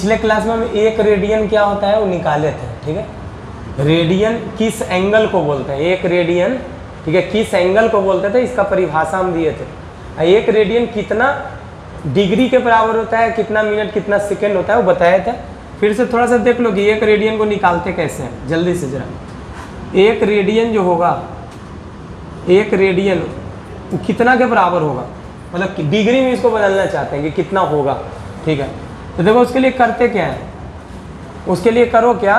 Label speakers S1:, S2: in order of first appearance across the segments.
S1: पिछले क्लास में हम एक रेडियन क्या होता है वो निकाले थे, ठीक है। रेडियन किस एंगल को बोलते हैं, एक रेडियन, ठीक है, किस एंगल को बोलते थे, इसका परिभाषा हम दिए थे। एक रेडियन कितना डिग्री के बराबर होता है, कितना मिनट कितना सेकेंड होता है वो बताया था। फिर से थोड़ा सा देख लो कि एक रेडियन को निकालते कैसे हैं, जल्दी से जरा। एक रेडियन जो होगा, एक रेडियन वो कितना के बराबर होगा, मतलब डिग्री में इसको बदलना चाहते हैं कि कितना होगा, ठीक है। तो देखो उसके लिए करते क्या है, उसके लिए करो क्या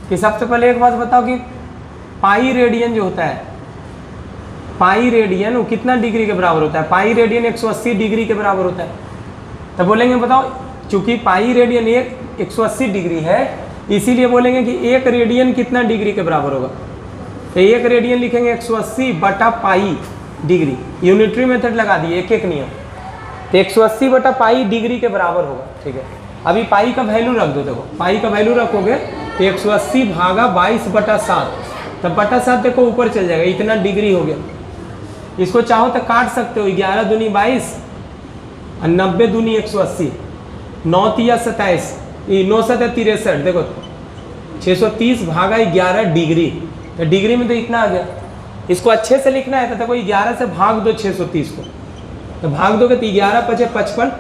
S1: कि सबसे पहले एक बात बताओ कि पाई रेडियन जो होता है, पाई रेडियन वो कितना डिग्री के बराबर होता है। पाई रेडियन 180 डिग्री के बराबर होता है। तो बोलेंगे बताओ, चूंकि पाई रेडियन 180 डिग्री है, इसीलिए बोलेंगे कि एक रेडियन कितना डिग्री के बराबर होगा। तो एक रेडियन लिखेंगे 180 बटा पाई डिग्री, यूनिटरी मेथड लगा दिए, एक एक नियम। तो 180 बटा पाई डिग्री के बराबर होगा, ठीक है। अभी पाई का वैल्यू रख दो, देखो पाई का वैल्यू रखोगे तो 180 भागा 22 बटा 7, तब बटा 7 देखो ऊपर चल जाएगा, इतना डिग्री हो गया। इसको चाहो तो काट सकते हो, 11 दूनी 22 और 90 दूनी 180, 9 तिया 27, 9 7 63, देखो 630 भागा 11 डिग्री, तो डिग्री में तो इतना आ गया। इसको अच्छे से लिखना है तो देखो 11 से भाग दो 630 को, तो भाग दोगे तो 11 पचे 55,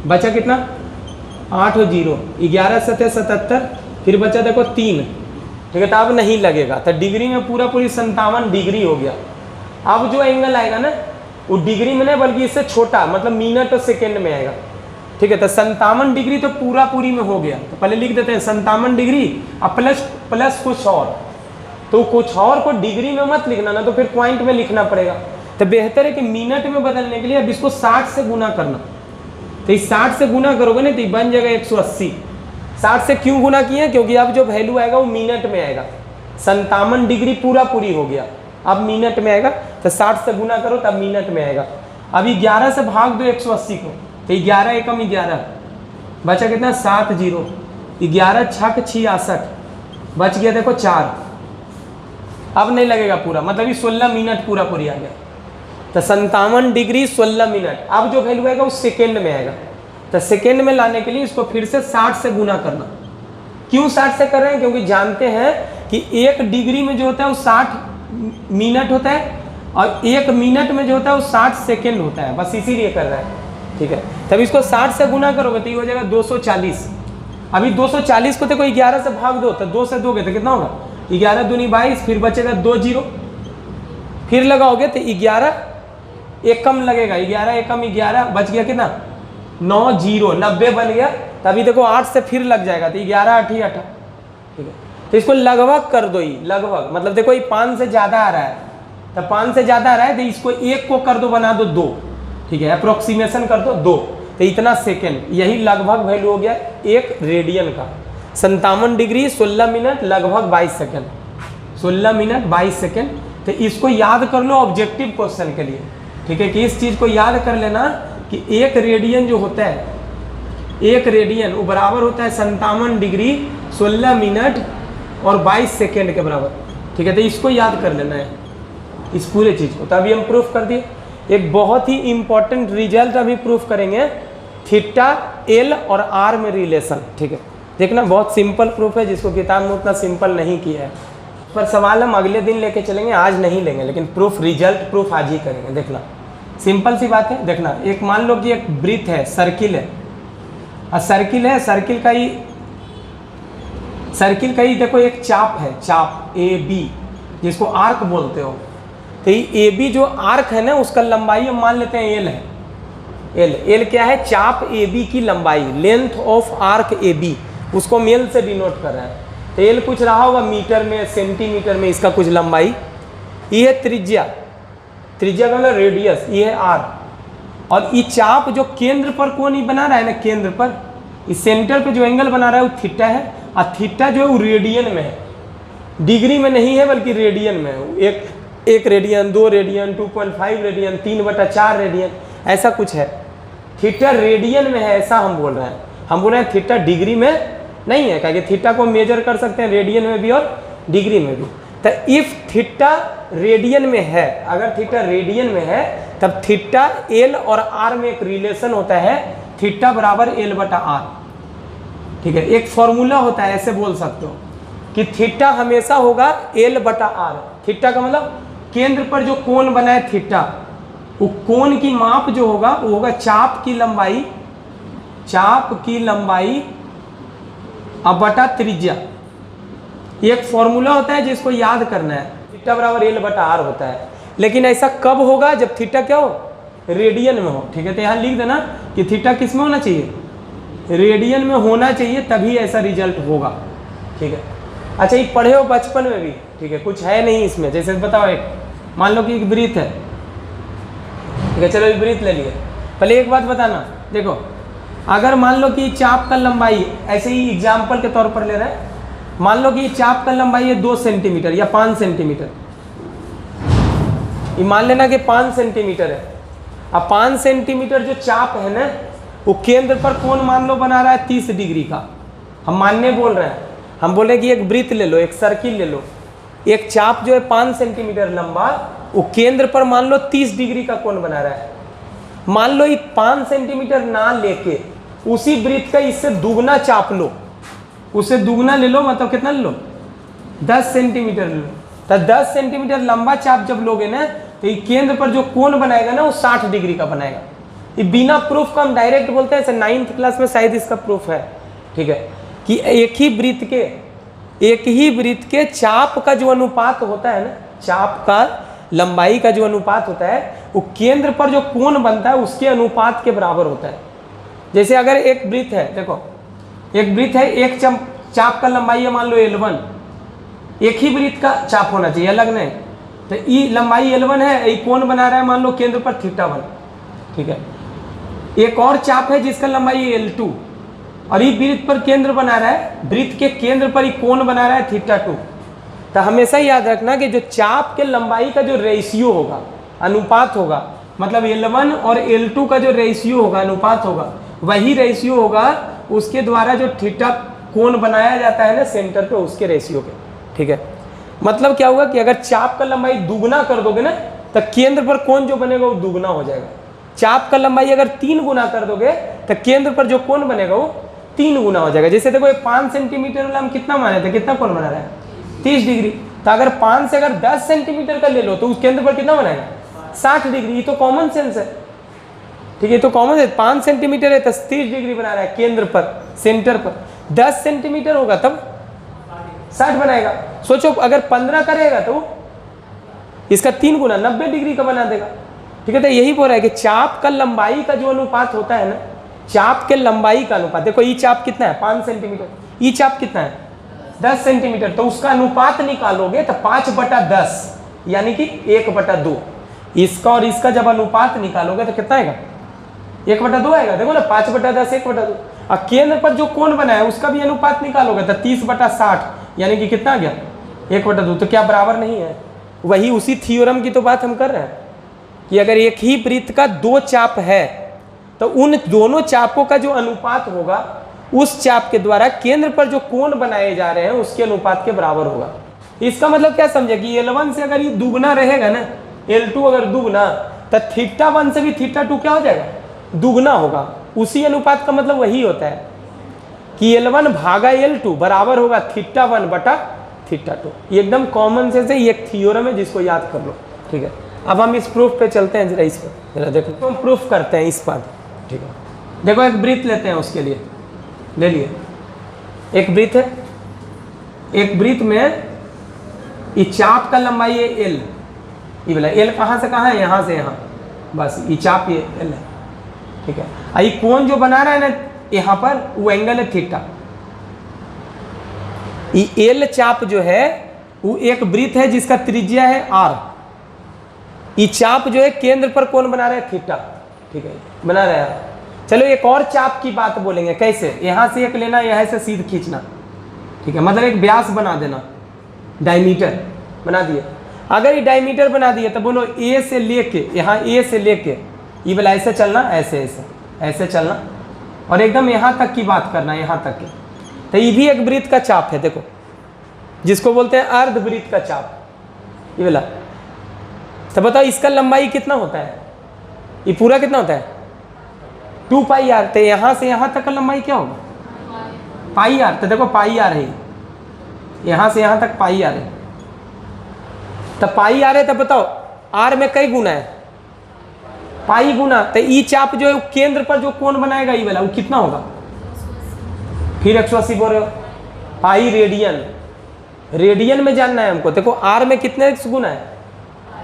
S1: बचा कितना 8 और 0, 11 7 77, फिर बचा देखो 3, ठीक है। तो अब नहीं लगेगा, तो डिग्री में पूरा पूरी 57 डिग्री हो गया। अब जो एंगल आएगा ना वो डिग्री में नहीं बल्कि इससे छोटा, मतलब मिनट और सेकेंड में आएगा, ठीक है। तो 57 डिग्री तो पूरा पूरी में हो गया। तो पहले लिख देते हैं 57 डिग्री और प्लस कुछ और, तो कुछ और को डिग्री में मत लिखना ना, तो फिर पॉइंट में लिखना पड़ेगा। तो बेहतर है कि मिनट में बदलने के लिए अब इसको 60 से गुना करना। तो इस 60 से गुना करोगे ना तो बन जाएगा 180। 60 से क्यों गुना किए, क्योंकि अब जो वैल्यू आएगा वो मिनट में आएगा। 57 डिग्री पूरा पूरी हो गया, अब मिनट में आएगा, तो 60 से गुना करो तब मिनट में आएगा। अभी 11 से भाग दो 180 को, तो 11 एकम 11, बचा कितना 7 0, 11 छक 66, बच गया देखो 4। अब नहीं लगेगा पूरा, मतलब ये 16 मिनट पूरा पूरी आ गया। तो 57 डिग्री 16 मिनट। अब जो वैल्यू आएगा वो सेकेंड में आएगा, तो सेकेंड में लाने के लिए इसको फिर से 60 से गुना करना। क्यों 60 से कर रहे हैं, क्योंकि जानते हैं कि एक डिग्री में जो होता है वो 60 मिनट होता है और एक मिनट में जो होता है वो 60 सेकेंड होता है, बस इसीलिए कर रहे हैं, ठीक है। तब इसको 60 से गुना करोगे तो ये हो जाएगा 240। अभी 240 को देखो 11 से भाग दो, तो 2 से दोगे तो कितना होगा 11 दूनी 22, फिर बचेगा 2 0, फिर लगाओगे तो 11 एक कम लगेगा, 11 एकम 11, बच गया कितना 9 0, 90 बन गया। तभी देखो 8 से फिर लग जाएगा, तो 11 8 8, ठीक है। तो इसको लगभग कर दो, ही लगभग, मतलब देखो ये 5 से ज़्यादा आ रहा है, तो 5 से ज़्यादा आ रहा है तो इसको 1 को कर दो, बना दो 2, ठीक है, अप्रोक्सीमेशन कर दो 2, तो इतना सेकेंड, यही लगभग वैल्यू हो गया एक रेडियन का। 57 डिग्री 16 मिनट लगभग 22 सेकेंड, 16 मिनट 22 सेकेंड। तो इसको याद कर लो ऑब्जेक्टिव क्वेश्चन के लिए, ठीक है, कि इस चीज़ को याद कर लेना कि एक रेडियन जो होता है, एक रेडियन वो बराबर होता है 57 डिग्री 16 मिनट और 22 सेकेंड के बराबर, ठीक है। तो इसको याद कर लेना है, इस पूरे चीज़ को। तो अभी हम प्रूफ कर दिए। एक बहुत ही इंपॉर्टेंट रिजल्ट अभी प्रूफ करेंगे, थीटा एल और आर में रिलेशन, ठीक है। देखना बहुत सिंपल प्रूफ है, जिसको किताब में उतना सिंपल नहीं किया है, पर सवाल हम अगले दिन लेके चलेंगे, आज नहीं लेंगे, लेकिन प्रूफ रिजल्ट प्रूफ आज ही करेंगे। देखना सिंपल सी बात है। देखना एक मान लो कि एक वृत्त है, सर्किल है, और सर्किल है, सर्किल का ही देखो एक चाप है, चाप ए बी, जिसको आर्क बोलते हो। तो ये ए बी जो आर्क है ना, उसका लंबाई हम मान लेते हैं एल है। एल क्या है, चाप ए बी की लंबाई, length of arc A B, उसको मेल से डिनोट कर रहा है। तो एल कुछ रहा होगा मीटर में, सेंटीमीटर में, इसका कुछ लंबाई। ये है त्रिज्या, त्रिज्या का मतलब रेडियस, ये है आर। और ये चाप जो केंद्र पर कोण ही बना रहा है ना, केंद्र पर, इस सेंटर पे जो एंगल बना रहा है वो थीटा है, और थीटा जो है वो रेडियन में है, डिग्री में नहीं है बल्कि रेडियन में है। एक रेडियन, 2 रेडियन, 2.5 रेडियन, 3/4 रेडियन, ऐसा कुछ है। थीटा रेडियन में है ऐसा हम बोल रहे हैं। हम बोल रहे हैं थीटा डिग्री में नहीं है, क्योंकि थीटा को मेजर कर सकते हैं रेडियन में भी और डिग्री में भी। तो इफ थीटा रेडियन में है, अगर थीटा रेडियन में है तब थीटा एल और आर में एक रिलेशन होता है, थीटा बराबर एल बटा आर। ठीक है। एक फॉर्मूला होता है, ऐसे बोल सकते हो कि थीटा हमेशा होगा L/R। थीटा का मतलब केंद्र पर जो कोण बना है थीटा, वो कोण की माप जो होगा वो होगा चाप की लंबाई अब बटा त्रिज्या। एक फॉर्मूला होता है जिसको याद करना है, थीटा बराबर L/R होता है। लेकिन ऐसा कब होगा? जब थीटा क्या हो? रेडियन में हो। ठीक है, तो यहाँ लिख देना कि थीटा किस में होना चाहिए? रेडियन में होना चाहिए, तभी ऐसा रिजल्ट होगा। ठीक है। अच्छा, ये पढ़े हो बचपन में भी, ठीक है, कुछ है नहीं इसमें। जैसे बताओ, एक मान लो कि एक वृत्त है, ठीक है, चलो एक वृत्त ले लिए। पहले एक बात बताना, देखो अगर मान लो कि चाप का लंबाई, ऐसे ही एग्जाम्पल के तौर पर ले रहे हैं, मान लो कि चाप का लंबाई है 2 सेंटीमीटर या 5 सेंटीमीटर। ये मान लेना कि 5 सेंटीमीटर है। अब 5 सेंटीमीटर जो चाप है ना, वो केंद्र पर कोण मान लो बना रहा है 30 डिग्री का। हम मानने बोल रहे हैं, हम बोले कि एक वृत्त ले लो, एक सर्किल ले लो, एक चाप जो है 5 सेंटीमीटर लंबा, वो केंद्र पर मान लो 30 डिग्री का कोण बना रहा है। मान लो ये 5 सेंटीमीटर ना लेके उसी वृत्त का इससे दुगना चाप लो, उसे दुगना ले लो, मतलब कितना ले लो? 10 सेंटीमीटर ले लो। तो 10 सेंटीमीटर लंबा चाप जब लोगे ना, तो ये केंद्र पर जो कोण बनाएगा ना, वो 60 डिग्री का बनाएगा। ये बिना प्रूफ का हम डायरेक्ट बोलते हैं, 9th क्लास में शायद इसका प्रूफ है। ठीक है, कि एक ही वृत्त के चाप का जो अनुपात होता है ना, चाप का लंबाई का जो अनुपात होता है, वो केंद्र पर जो कोण बनता है उसके अनुपात के बराबर होता है। जैसे अगर एक वृत्त है, देखो एक वृत्त है, एक चाप का लंबाई है मान लो L1, एक ही वृत्त का चाप होना चाहिए, अलग नहीं। तो ये लंबाई L1 है, ये कोण बना रहा है मान लो केंद्र पर θ1। ठीक है, एक और चाप है जिसका लंबाई है L2, और ये वृत्त पर केंद्र बना रहा है, वृत्त के केंद्र पर ये कोण बना रहा है θ2। तो हमेशा याद रखना कि जो चाप के लंबाई का जो रेशियो होगा, अनुपात होगा, मतलब L1 और L2 का जो रेशियो होगा, अनुपात होगा, वही रेशियो होगा उसके द्वारा जो थीटा कोण बनाया जाता है ना सेंटर पे, उसके रेशियो के। ठीक है, मतलब क्या होगा कि अगर चाप का लंबाई दुगना कर दोगे ना, तो केंद्र पर कोण जो बनेगा वो दुगना हो जाएगा। चाप का लंबाई अगर 3 गुना कर दोगे, तो केंद्र पर जो कोण बनेगा वो 3 गुना हो जाएगा। जैसे देखो 5 सेंटीमीटर वाला हम कितना माने थे, कितना कोण बना रहा है? 30 डिग्री। तो अगर 5 से अगर 10 सेंटीमीटर का ले लो, तो उस केंद्र पर कितना बनाएगा? 60 डिग्री। ये तो कॉमन सेंस है। ठीक है, तो कॉमन सेंस, 5 सेंटीमीटर है तो 30 डिग्री बना रहा है केंद्र पर, सेंटर पर। 10 सेंटीमीटर होगा तब 60 बनाएगा। सोचो अगर 15 करेगा तो इसका 3 गुना 90 डिग्री का बना देगा। ठीक है, तो यही बोल रहा है कि चाप का लंबाई का जो अनुपात होता है ना, चाप के लंबाई का अनुपात, देखो ये चाप कितना है? 5 सेंटीमीटर। ये चाप कितना है? 10 सेंटीमीटर। तो उसका अनुपात निकालोगे तो 5/10 यानी कि 1/2। इसका और इसका जब अनुपात निकालोगे तो कितना आएगा? 1/2 आएगा। देखो ना, 5/10 1/2। और केंद्र पर जो कोण बना है उसका भी अनुपात निकालोगे तो 30/60 यानी कि कितना आ गया? 1/2। तो क्या बराबर नहीं है? वही उसी थ्योरम की तो बात हम कर रहे हैं कि अगर एक ही वृत्त का 2 चाप है, तो उन दोनों चापों का जो अनुपात होगा, उस चाप के द्वारा केंद्र पर जो कोण बनाए जा रहे हैं उसके अनुपात के बराबर होगा। इसका मतलब क्या समझे कि L1 से अगर ये दुगना रहेगा ना, L2 अगर दुगना, तो θ1 से भी θ2 क्या हो जाएगा? दुगना होगा। उसी अनुपात का मतलब वही होता है कि L1 भागा L2 बराबर होगा θ1/θ2। ये एकदम कॉमन सेंस है, ये एक थ्योरम है जिसको याद कर लो। ठीक है, अब हम इस प्रूफ पे चलते हैं, जरा इस पर जरा देखो, तो हम प्रूफ करते हैं इस पर। ठीक है, देखो एक वृत्त लेते हैं, उसके लिए ले लिए एक वृत्त है। एक वृत्त में ये चाप का लंबाई है L, ये बोला L कहाँ से कहाँ है? यहाँ से यहाँ, बस ये चाप ये L है। ठीक है, ये कोण जो बना रहा है ना यहाँ पर, वो एंगल है थीटा। ये L चाप जो है वो एक वृत्त है जिसका त्रिज्या है R। ये चाप जो है केंद्र पर कोण बना रहा है थीटा। ठीक है, बना रहा है। चलो एक और चाप की बात बोलेंगे, कैसे? यहाँ से एक लेना, यहाँ से सीध खींचना। ठीक है, मतलब एक व्यास बना देना, डायमीटर बना दिए। अगर ये डायमीटर बना दिए तो बोलो A से लेके, यहाँ A से लेके ये वाला ऐसे चलना, ऐसे ऐसे ऐसे चलना, और एकदम यहाँ तक की बात करना, यहाँ तक की। तो ये भी एक वृत्त का चाप है, देखो, जिसको बोलते हैं अर्धवृत्त का चाप, ये वाला। तो बताओ इसका लंबाई कितना होता है? ये पूरा कितना होता है? 2πr। तो यहाँ से यहाँ तक का लंबाई क्या होगा? पाई आर, तो देखो पाई आर है, यहाँ से यहाँ तक पाई आर है, तो पाई आर है, तो बताओ आर में कई गुना है, पाई गुना, तो ई चाप जो है केंद्र पर जो कोण बनाएगा ई वाला वो कितना होगा, फिर 180 बोल रहे हो। पाई रेडियन, रेडियन में जानना है हमको, देखो आर में कितने गुना है,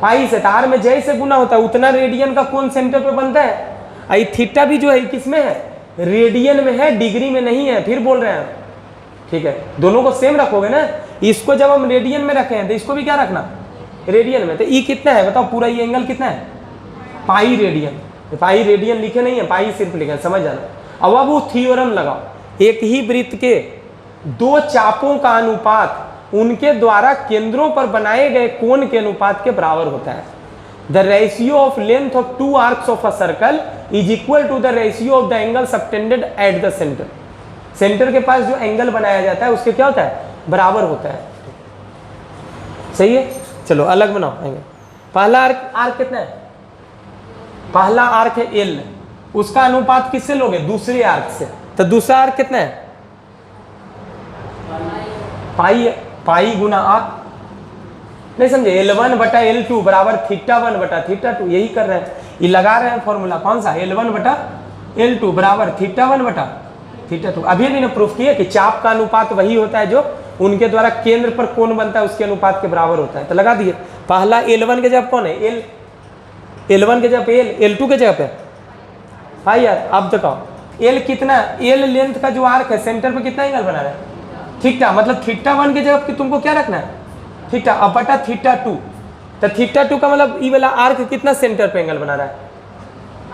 S1: पाई से, तो आर में जैसे गुना होता है उतना रेडियन का कोण सेंटर पे बनता है। आई थीटा भी जो है किसमें है, रेडियन में है, डिग्री में नहीं है, फिर बोल रहे हैं, ठीक है, दोनों को सेम रखोगे ना, इसको जब हम रेडियन में रखे हैं तो इसको भी क्या रखना, रेडियन में, तो ई कितना है बताओ, पूरा ये एंगल कितना है, पाई रेडियन, पाई रेडियन लिखे नहीं है, पाई सिर्फ लिखे, समझ जाना। अब वो थ्योरम लगाओ, एक ही वृत्त के दो चापों का अनुपात उनके द्वारा केंद्रों पर बनाए गए कोण के अनुपात के बराबर होता है। The ratio of length of two arcs of a circle is equal to the ratio of the angle subtended at the centre. Centre के पास जो एंगल बनाया जाता है उसके क्या होता है, बराबर होता है। सही है, चलो अलग बनाओ एंगल। पहला आर्क कितना है, पहला आर्क है एल, उसका अनुपात किससे लोगे, दूसरे आर्क से, तो दूसरा आर्क कितना है, पाई, पाई गुना आर, नहीं समझे, L1 बटा L2 बराबर θ1 बटा θ2, यही कर रहे हैं, ये लगा रहे हैं फॉर्मूला, कौन सा, L1 बटा L2 बराबर θ1 बटा θ2। अभी भी ने प्रूफ किया कि चाप का अनुपात वही होता है जो उनके द्वारा केंद्र पर कोण बनता है उसके अनुपात के बराबर होता है, तो लगा दिए। पहला L1 के जगह कौन है, L1 के जगह पे L, L2 के जगह पे भाई यार। अब बताओ L कितना, L लेंथ का जो आर्क है सेंटर पे कितना एंगल बना रहा है, थीटा, मतलब θ1 के जगह तुमको क्या रखना है, थीटा, अब बटा θ2, तो θ2 का मतलब ई वाला आर्क कितना सेंटर पे एंगल बना रहा है,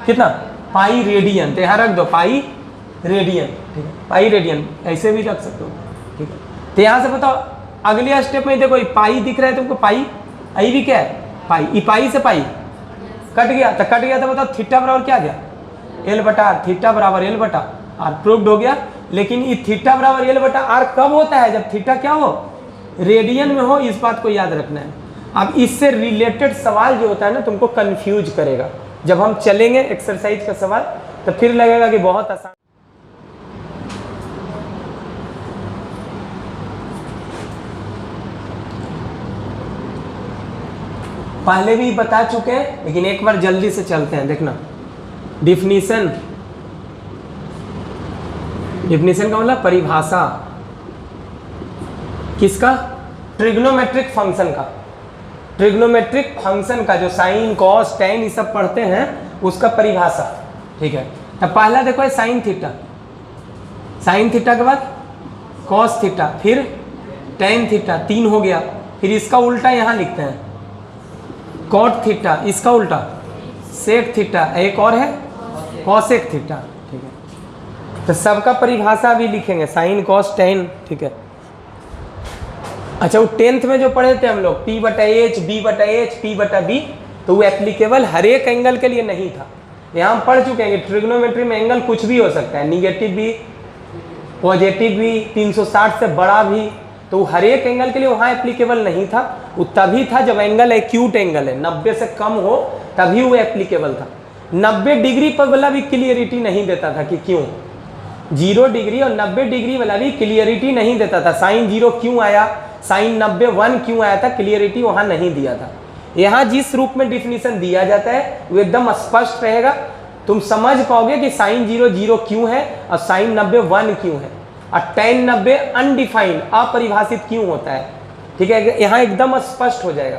S1: कितना, पाई रेडियन, तो यहाँ रख दो पाई रेडियन, ठीक है, पाई रेडियन ऐसे भी रख सकते हो, ठीक है। तो यहाँ से बताओ अगले स्टेप में देखो पाई दिख रहा है तुमको, पाई, आई भी क्या है पाई, ई पाई से पाई कट गया, तो कट गया, तो बताओ थीटा बराबर क्या गया, एल बटा आर, थीटा बराबर एल बटा आर, प्रूव्ड हो गया। लेकिन ये थीटा बराबर एल बटा आर कब होता है, जब थीटा क्या हो, रेडियन में हो, इस बात को याद रखना है। अब इससे रिलेटेड सवाल जो होता है ना तुमको कंफ्यूज करेगा, जब हम चलेंगे एक्सरसाइज का सवाल तो फिर लगेगा कि बहुत आसान। पहले भी बता चुके हैं लेकिन एक बार जल्दी से चलते हैं, देखना। डिफिनीशन, डिफिनीशन का मतलब परिभाषा किसका, ट्रिग्नोमेट्रिक फंक्शन का, ट्रिग्नोमेट्रिक फंक्शन का जो साइन कॉस टैन ये सब पढ़ते हैं उसका परिभाषा, ठीक है। तो पहला देखो है साइन थीटा, साइन थीटा के बाद कॉस थीटा, फिर टैन थीटा, 3 हो गया। फिर इसका उल्टा यहाँ लिखते हैं कॉट थीटा, इसका उल्टा सेक थीटा, एक और है कॉसेक थीटा, ठीक है। तो सबका परिभाषा भी लिखेंगे, साइन कॉस टैन, ठीक है। अच्छा, वो 10th में जो पढ़े थे हम लोग P बटा H, B बटा H, P बटा B, तो वो एप्लीकेबल हर एक एंगल के लिए नहीं था। यहाँ हम पढ़ चुके हैं कि ट्रिग्नोमेट्री में एंगल कुछ भी हो सकता है, निगेटिव भी, पॉजिटिव भी, 360 से बड़ा भी, तो हर एक एंगल के लिए वहाँ एप्लीकेबल नहीं था। वो तभी था जब एंगल एक्यूट एंगल है, 90 से कम हो तभी वो एप्लीकेबल था। 90 डिग्री पर वाला भी क्लियरिटी नहीं देता था कि क्यों, 0 डिग्री और 90 डिग्री वाला भी क्लियरिटी नहीं देता था। साइन 0 क्यों आया, साइन 90 1 क्यों आया था, क्लियरिटी वहाँ नहीं दिया था। यहाँ जिस रूप में डिफिनीशन दिया जाता है वो एकदम स्पष्ट रहेगा, तुम समझ पाओगे कि साइन 0 0 क्यों है और साइन 90 1 क्यों है, और टैन 90 अनडिफाइंड अपरिभाषित क्यों होता है, ठीक है। यहाँ एकदम स्पष्ट हो जाएगा।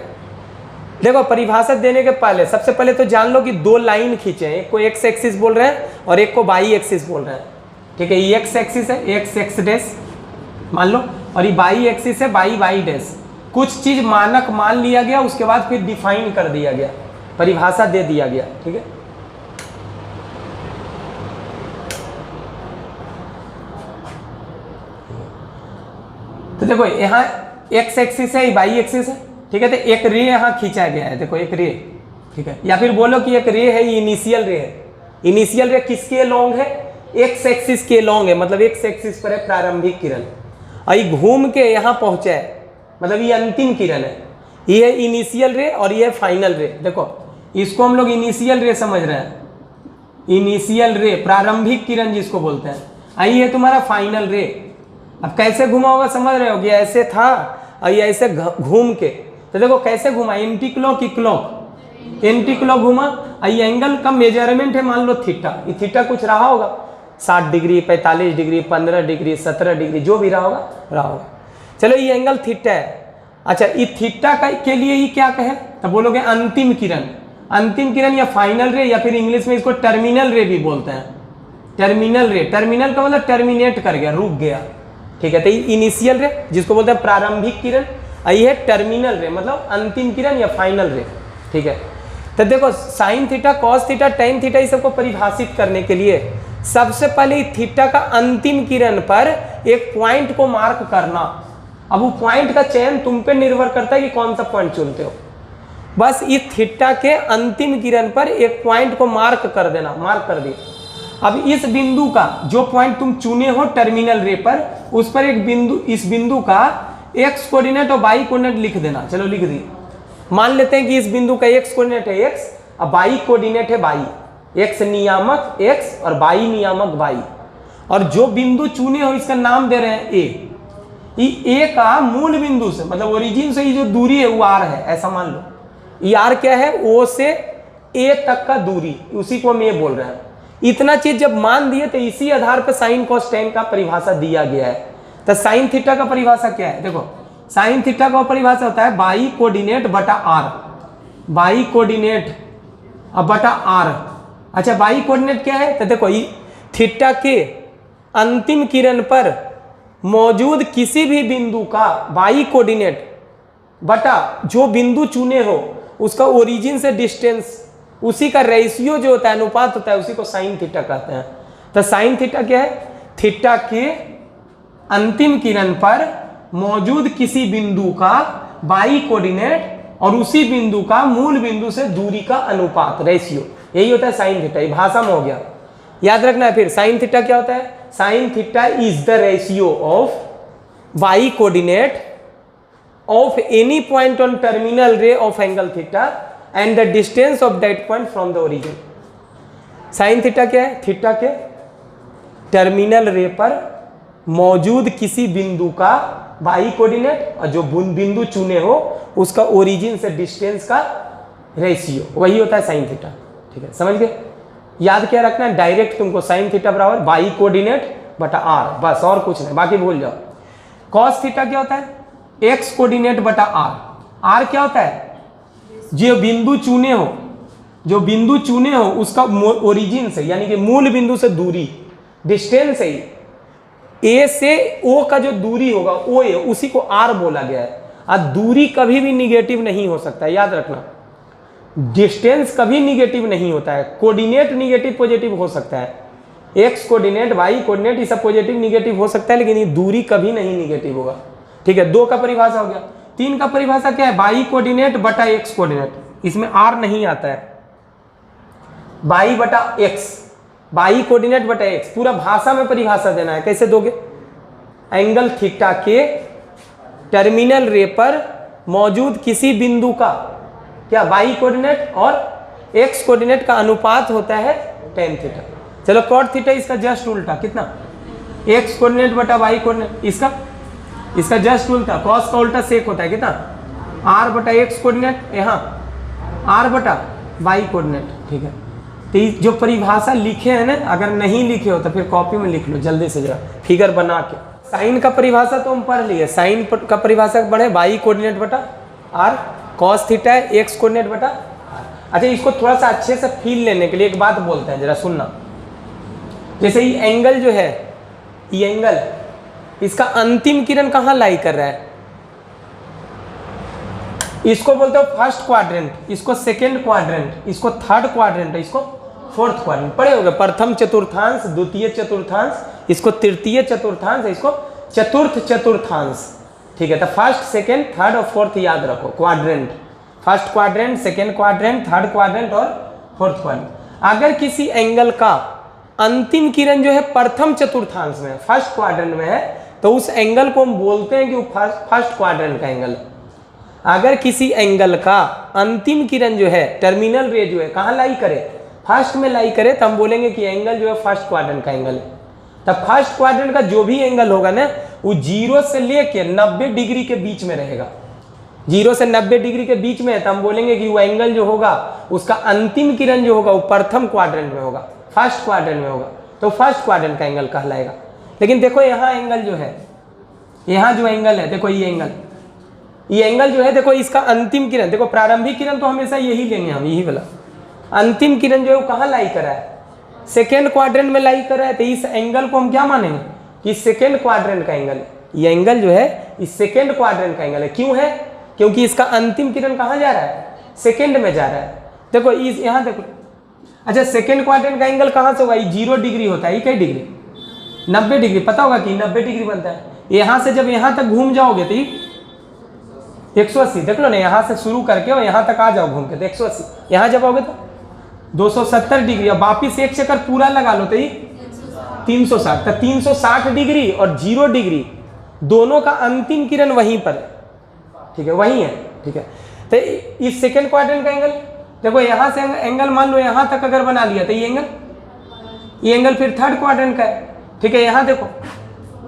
S1: देखो परिभाषा देने के पहले सबसे पहले तो जान लो कि 2 लाइन खींचे हैं, एक को एक्स एक्सिस बोल रहे हैं और एक को वाई एक्सिस बोल रहे हैं, ठीक है। ये एक्स एक्सिस है, एक्स एक्स डैश मान लो, और ये वाई एक्सिस है, वाई वाई डैश। कुछ चीज मानक मान लिया गया, उसके बाद फिर डिफाइन कर दिया गया, परिभाषा दे दिया गया, ठीक है। तो देखो यहाँ एक्स एक्सिस है, वाई एक्सिस है, ठीक है। तो एक रे यहाँ खींचा गया है, देखो एक रे, ठीक है। या फिर बोलो कि एक रे है, इनिशियल रे है। इनिशियल रे किसके लॉन्ग है, एक्स एक्सिस के लॉन्ग है, मतलब एक्स एक्सिस पर है प्रारंभिक किरण, और ये घूम के यहाँ पहुंचा है, मतलब ये अंतिम किरण है। ये है इनिशियल रे और ये फाइनल रे। देखो इसको हम लोग इनिशियल रे समझ रहे हैं, इनिशियल रे प्रारंभिक किरण जिसको बोलते हैं। आई है तुम्हारा फाइनल रे, अब कैसे घुमा होगा समझ रहे हो कि ऐसे था और ये ऐसे घूम के, तो देखो कैसे घुमा, एंटी क्लॉक इक्लॉक, एंटी क्लॉक घुमा। और ये एंगल का मेजरमेंट है मान लो थीटा, ये थीटा कुछ रहा होगा 60 डिग्री, 45 डिग्री, 15 डिग्री, 17 डिग्री, जो भी रहा होगा। चलो ये एंगल थीटा है। अच्छा, ये थीटा का के लिए ये क्या कहे, तो बोलोगे अंतिम किरण, अंतिम किरण या फाइनल रे, या फिर इंग्लिश में इसको टर्मिनल रे भी बोलते हैं। टर्मिनल रे, टर्मिनल का मतलब टर्मिनेट कर गया, रुक गया, ठीक है। तो इनिशियल रे जिसको बोलते हैं प्रारंभिक किरण, ये है टर्मिनल रे मतलब अंतिम किरण या फाइनल रे, ठीक है। तो देखो sine theta, cos theta, tan theta, इस सबको परिभाषित करने के लिए सबसे पहले थीटा का अंतिम किरण पर एक पॉइंट को मार्क करना। अब वो पॉइंट का चयन तुम पे निर्भर करता है कि कौन सा पॉइंट चुनते हो। बस इस थीटा के अंतिम किरण पर एक पॉइंट को मार्क कर देना, मार्क कर दिया। अब इस बिंदु का जो पॉइंट तुम चुने हो टर्मिनल रे पर, उस पर एक बिंदु, इस बिंदु का एक्स कोऑर्डिनेट और वाई कोऑर्डिनेट लिख देना। चलो लिख दिए। मान लेते हैं कि इस बिंदु का एक्स कोऑर्डिनेट है एक्स और वाई कोऑर्डिनेट है वाई, एक्स नियामक एक्स और वाई नियामक वाई। और जो बिंदु चुने हो इसका नाम दे रहे हैं ए। ए का मूल बिंदु से मतलब ओरिजिन से ये जो दूरी है वो आर है, ऐसा मान लो। ये आर क्या है, ओ से ए तक का दूरी, उसी को हम ए बोल रहे हैं। इतना चीज जब मान दिए तो इसी आधार पर साइन कॉस टेन का परिभाषा दिया गया है। तो साइन थीटा का परिभाषा क्या है, देखो साइन थीटा का परिभाषा होता है वाई कोऑर्डिनेट बटा आर, वाई कोऑर्डिनेट अब बटा आर। अच्छा वाई कोऑर्डिनेट क्या है, तो देखो थीटा के अंतिम किरण पर मौजूद किसी भी बिंदु का वाई कोऑर्डिनेट बटा जो बिंदु चुने हो उसका ओरिजिन से डिस्टेंस, उसी का रेशियो जो होता है, अनुपात होता है, उसी को साइन थीटा कहते हैं। तो साइन थीटा क्या है, थीटा के अंतिम किरण पर मौजूद किसी बिंदु का वाई कोऑर्डिनेट और उसी बिंदु का मूल बिंदु से दूरी का अनुपात, रेशियो, यही होता है साइन थीटा। ये भाषा में हो गया, याद रखना है। फिर साइन थीटा क्या होता है, sine theta is the ratio of y coordinate of any point on terminal ray of angle theta and the distance of that point from the origin. Sine theta क्या है, थीटा के terminal रे पर मौजूद किसी बिंदु का वाई कोऑर्डिनेट और जो बिंदु चुने हो उसका ओरिजिन से डिस्टेंस का रेशियो, वही होता है साइन थीटा, ठीक है। समझ गए, याद क्या रखना है, डायरेक्ट तुमको साइन थीटा बराबर वाई कोऑर्डिनेट बटा आर, बस और कुछ नहीं, बाकी भूल जाओ। कॉस थीटा क्या होता है, एक्स कोऑर्डिनेट बटा आर। आर क्या होता है, जो बिंदु चुने हो, जो बिंदु चुने हो उसका ओरिजिन से यानी कि मूल बिंदु से दूरी, डिस्टेंस है, ए से ओ का जो दूरी होगा ओ ए, उसी को आर बोला गया है। और दूरी कभी भी निगेटिव नहीं हो सकता है, याद रखना। डिस्टेंस कभी निगेटिव नहीं होता है, कोऑर्डिनेट निगेटिव पॉजिटिव हो सकता है, एक्स कोऑर्डिनेट वाई कोऑर्डिनेट ये सब पॉजिटिव निगेटिव हो सकता है, लेकिन ये दूरी कभी नहीं निगेटिव होगा, ठीक है। 2 का परिभाषा हो गया। 3 का परिभाषा क्या है, वाई कोऑर्डिनेट बटा एक्स कोऑर्डिनेट, इसमें आर नहीं आता है, वाई बटा एक्स, वाई कोऑर्डिनेट बटा एक्स, पूरा भाषा में परिभाषा देना है। कैसे दोगे, एंगल थीटा के टर्मिनल रे पर मौजूद किसी बिंदु का क्या वाई कोऑर्डिनेट और एक्स कोऑर्डिनेट का अनुपात होता है टेन थीटा। चलो कॉट थीटा इसका जस्ट उल्टा, कितना, एक्स कोऑर्डिनेट बटा वाई कोऑर्डिनेट, इसका जस्ट उल्टा, कॉस का उल्टा सेक होता है, कितना, आर बटा एक्स कोऑर्डिनेट, यहाँ आर बटा वाई कोऑर्डिनेट, ठीक है। तो जो परिभाषा लिखे हैं ना, अगर नहीं लिखे हो तो फिर कॉपी में लिख लो जल्दी से जरा फिगर बना के। साइन का परिभाषा तो हम पढ़ लिए, साइन का परिभाषा पढ़े वाई कोऑर्डिनेट बटा आर, कॉस थीटा है एक्स कोऑर्डिनेट बटा आर। अच्छा इसको थोड़ा सा अच्छे से फील लेने के लिए एक बात बोलते हैं, जरा सुनना। जैसे ये एंगल जो है, ये एंगल, इसका अंतिम किरण कहाँ लाई कर रहा है, इसको बोलते हो फर्स्ट क्वाड्रेंट, इसको सेकेंड क्वाड्रेंट, इसको थर्ड क्वाड्रेंट, इसको फोर्थ क्वाड्रेंट। पढ़े होगे, प्रथम चतुर्थांश, द्वितीय चतुर्थांश, इसको तृतीय चतुर्थांश, इसको चतुर्थ चतुर्थांश, ठीक है। तो फर्स्ट सेकेंड थर्ड और फोर्थ याद रखो, quadrant, first quadrant, second quadrant, third quadrant और फोर्थ क्वाड्रेंट। अगर किसी एंगल का अंतिम किरण जो है प्रथम चतुर्थांश में, फर्स्ट क्वाड्रेंट में है, तो उस एंगल को हम बोलते हैं कि वो फर्स्ट क्वाड्रेंट का एंगल है। अगर किसी एंगल का अंतिम किरण जो है, टर्मिनल रे जो है, कहाँ लाई करे, फर्स्ट में लाई करे, तो हम बोलेंगे कि एंगल जो है फर्स्ट क्वाड्रेंट का एंगल है। तब फर्स्ट क्वाड्रेंट का जो भी एंगल होगा ना, वो 0 से लेके 90 डिग्री के बीच में रहेगा। 0 से 90 डिग्री के बीच में है तो हम बोलेंगे कि वो एंगल जो होगा उसका अंतिम किरण जो होगा वो प्रथम क्वाड्रेंट में होगा, फर्स्ट क्वाड्रेंट में होगा, तो फर्स्ट क्वाड्रेंट का एंगल कहलाएगा। लेकिन देखो यहाँ एंगल जो है, यहाँ जो एंगल है, देखो ये एंगल जो है, देखो इसका अंतिम किरण, देखो प्रारंभिक किरण तो हमेशा यही लेंगे हम, यही वाला। अंतिम किरण जो है वो कहाँ लाई कर रहा है, सेकेंड क्वाड्रेंट में लाई कर रहा है। तो इस एंगल को हम क्या मानेंगे कि सेकेंड क्वाड्रेंट का एंगल है। ये एंगल जो है इस सेकेंड क्वाड्रेंट का एंगल है। क्यों है? क्योंकि इसका अंतिम किरण कहाँ जा रहा है, सेकेंड में जा रहा है। देखो इस यहाँ देखो, अच्छा सेकेंड क्वाड्रेंट का एंगल कहाँ से होगा, ये 0 डिग्री होता है, ये क्या डिग्री, 90 डिग्री, पता होगा कि 90 डिग्री बनता है। यहाँ से जब यहाँ तक घूम जाओगे तो 180, देख लो ना, यहाँ से शुरू करके और यहाँ तक आ जाओ घूम के तो 180, यहाँ जब आओगे तो 270 डिग्री, और वापिस एक चक्कर पूरा लगा लो तो ये 360। तो 360 डिग्री और 0 डिग्री दोनों का अंतिम किरण वहीं पर है, ठीक है, वहीं है, ठीक है। तो इस सेकेंड क्वाड्रेंट का एंगल देखो, यहाँ से एंगल मान लो यहाँ तक अगर बना लिया तो ये एंगल फिर थर्ड क्वाड्रेंट का है, ठीक है। यहाँ देखो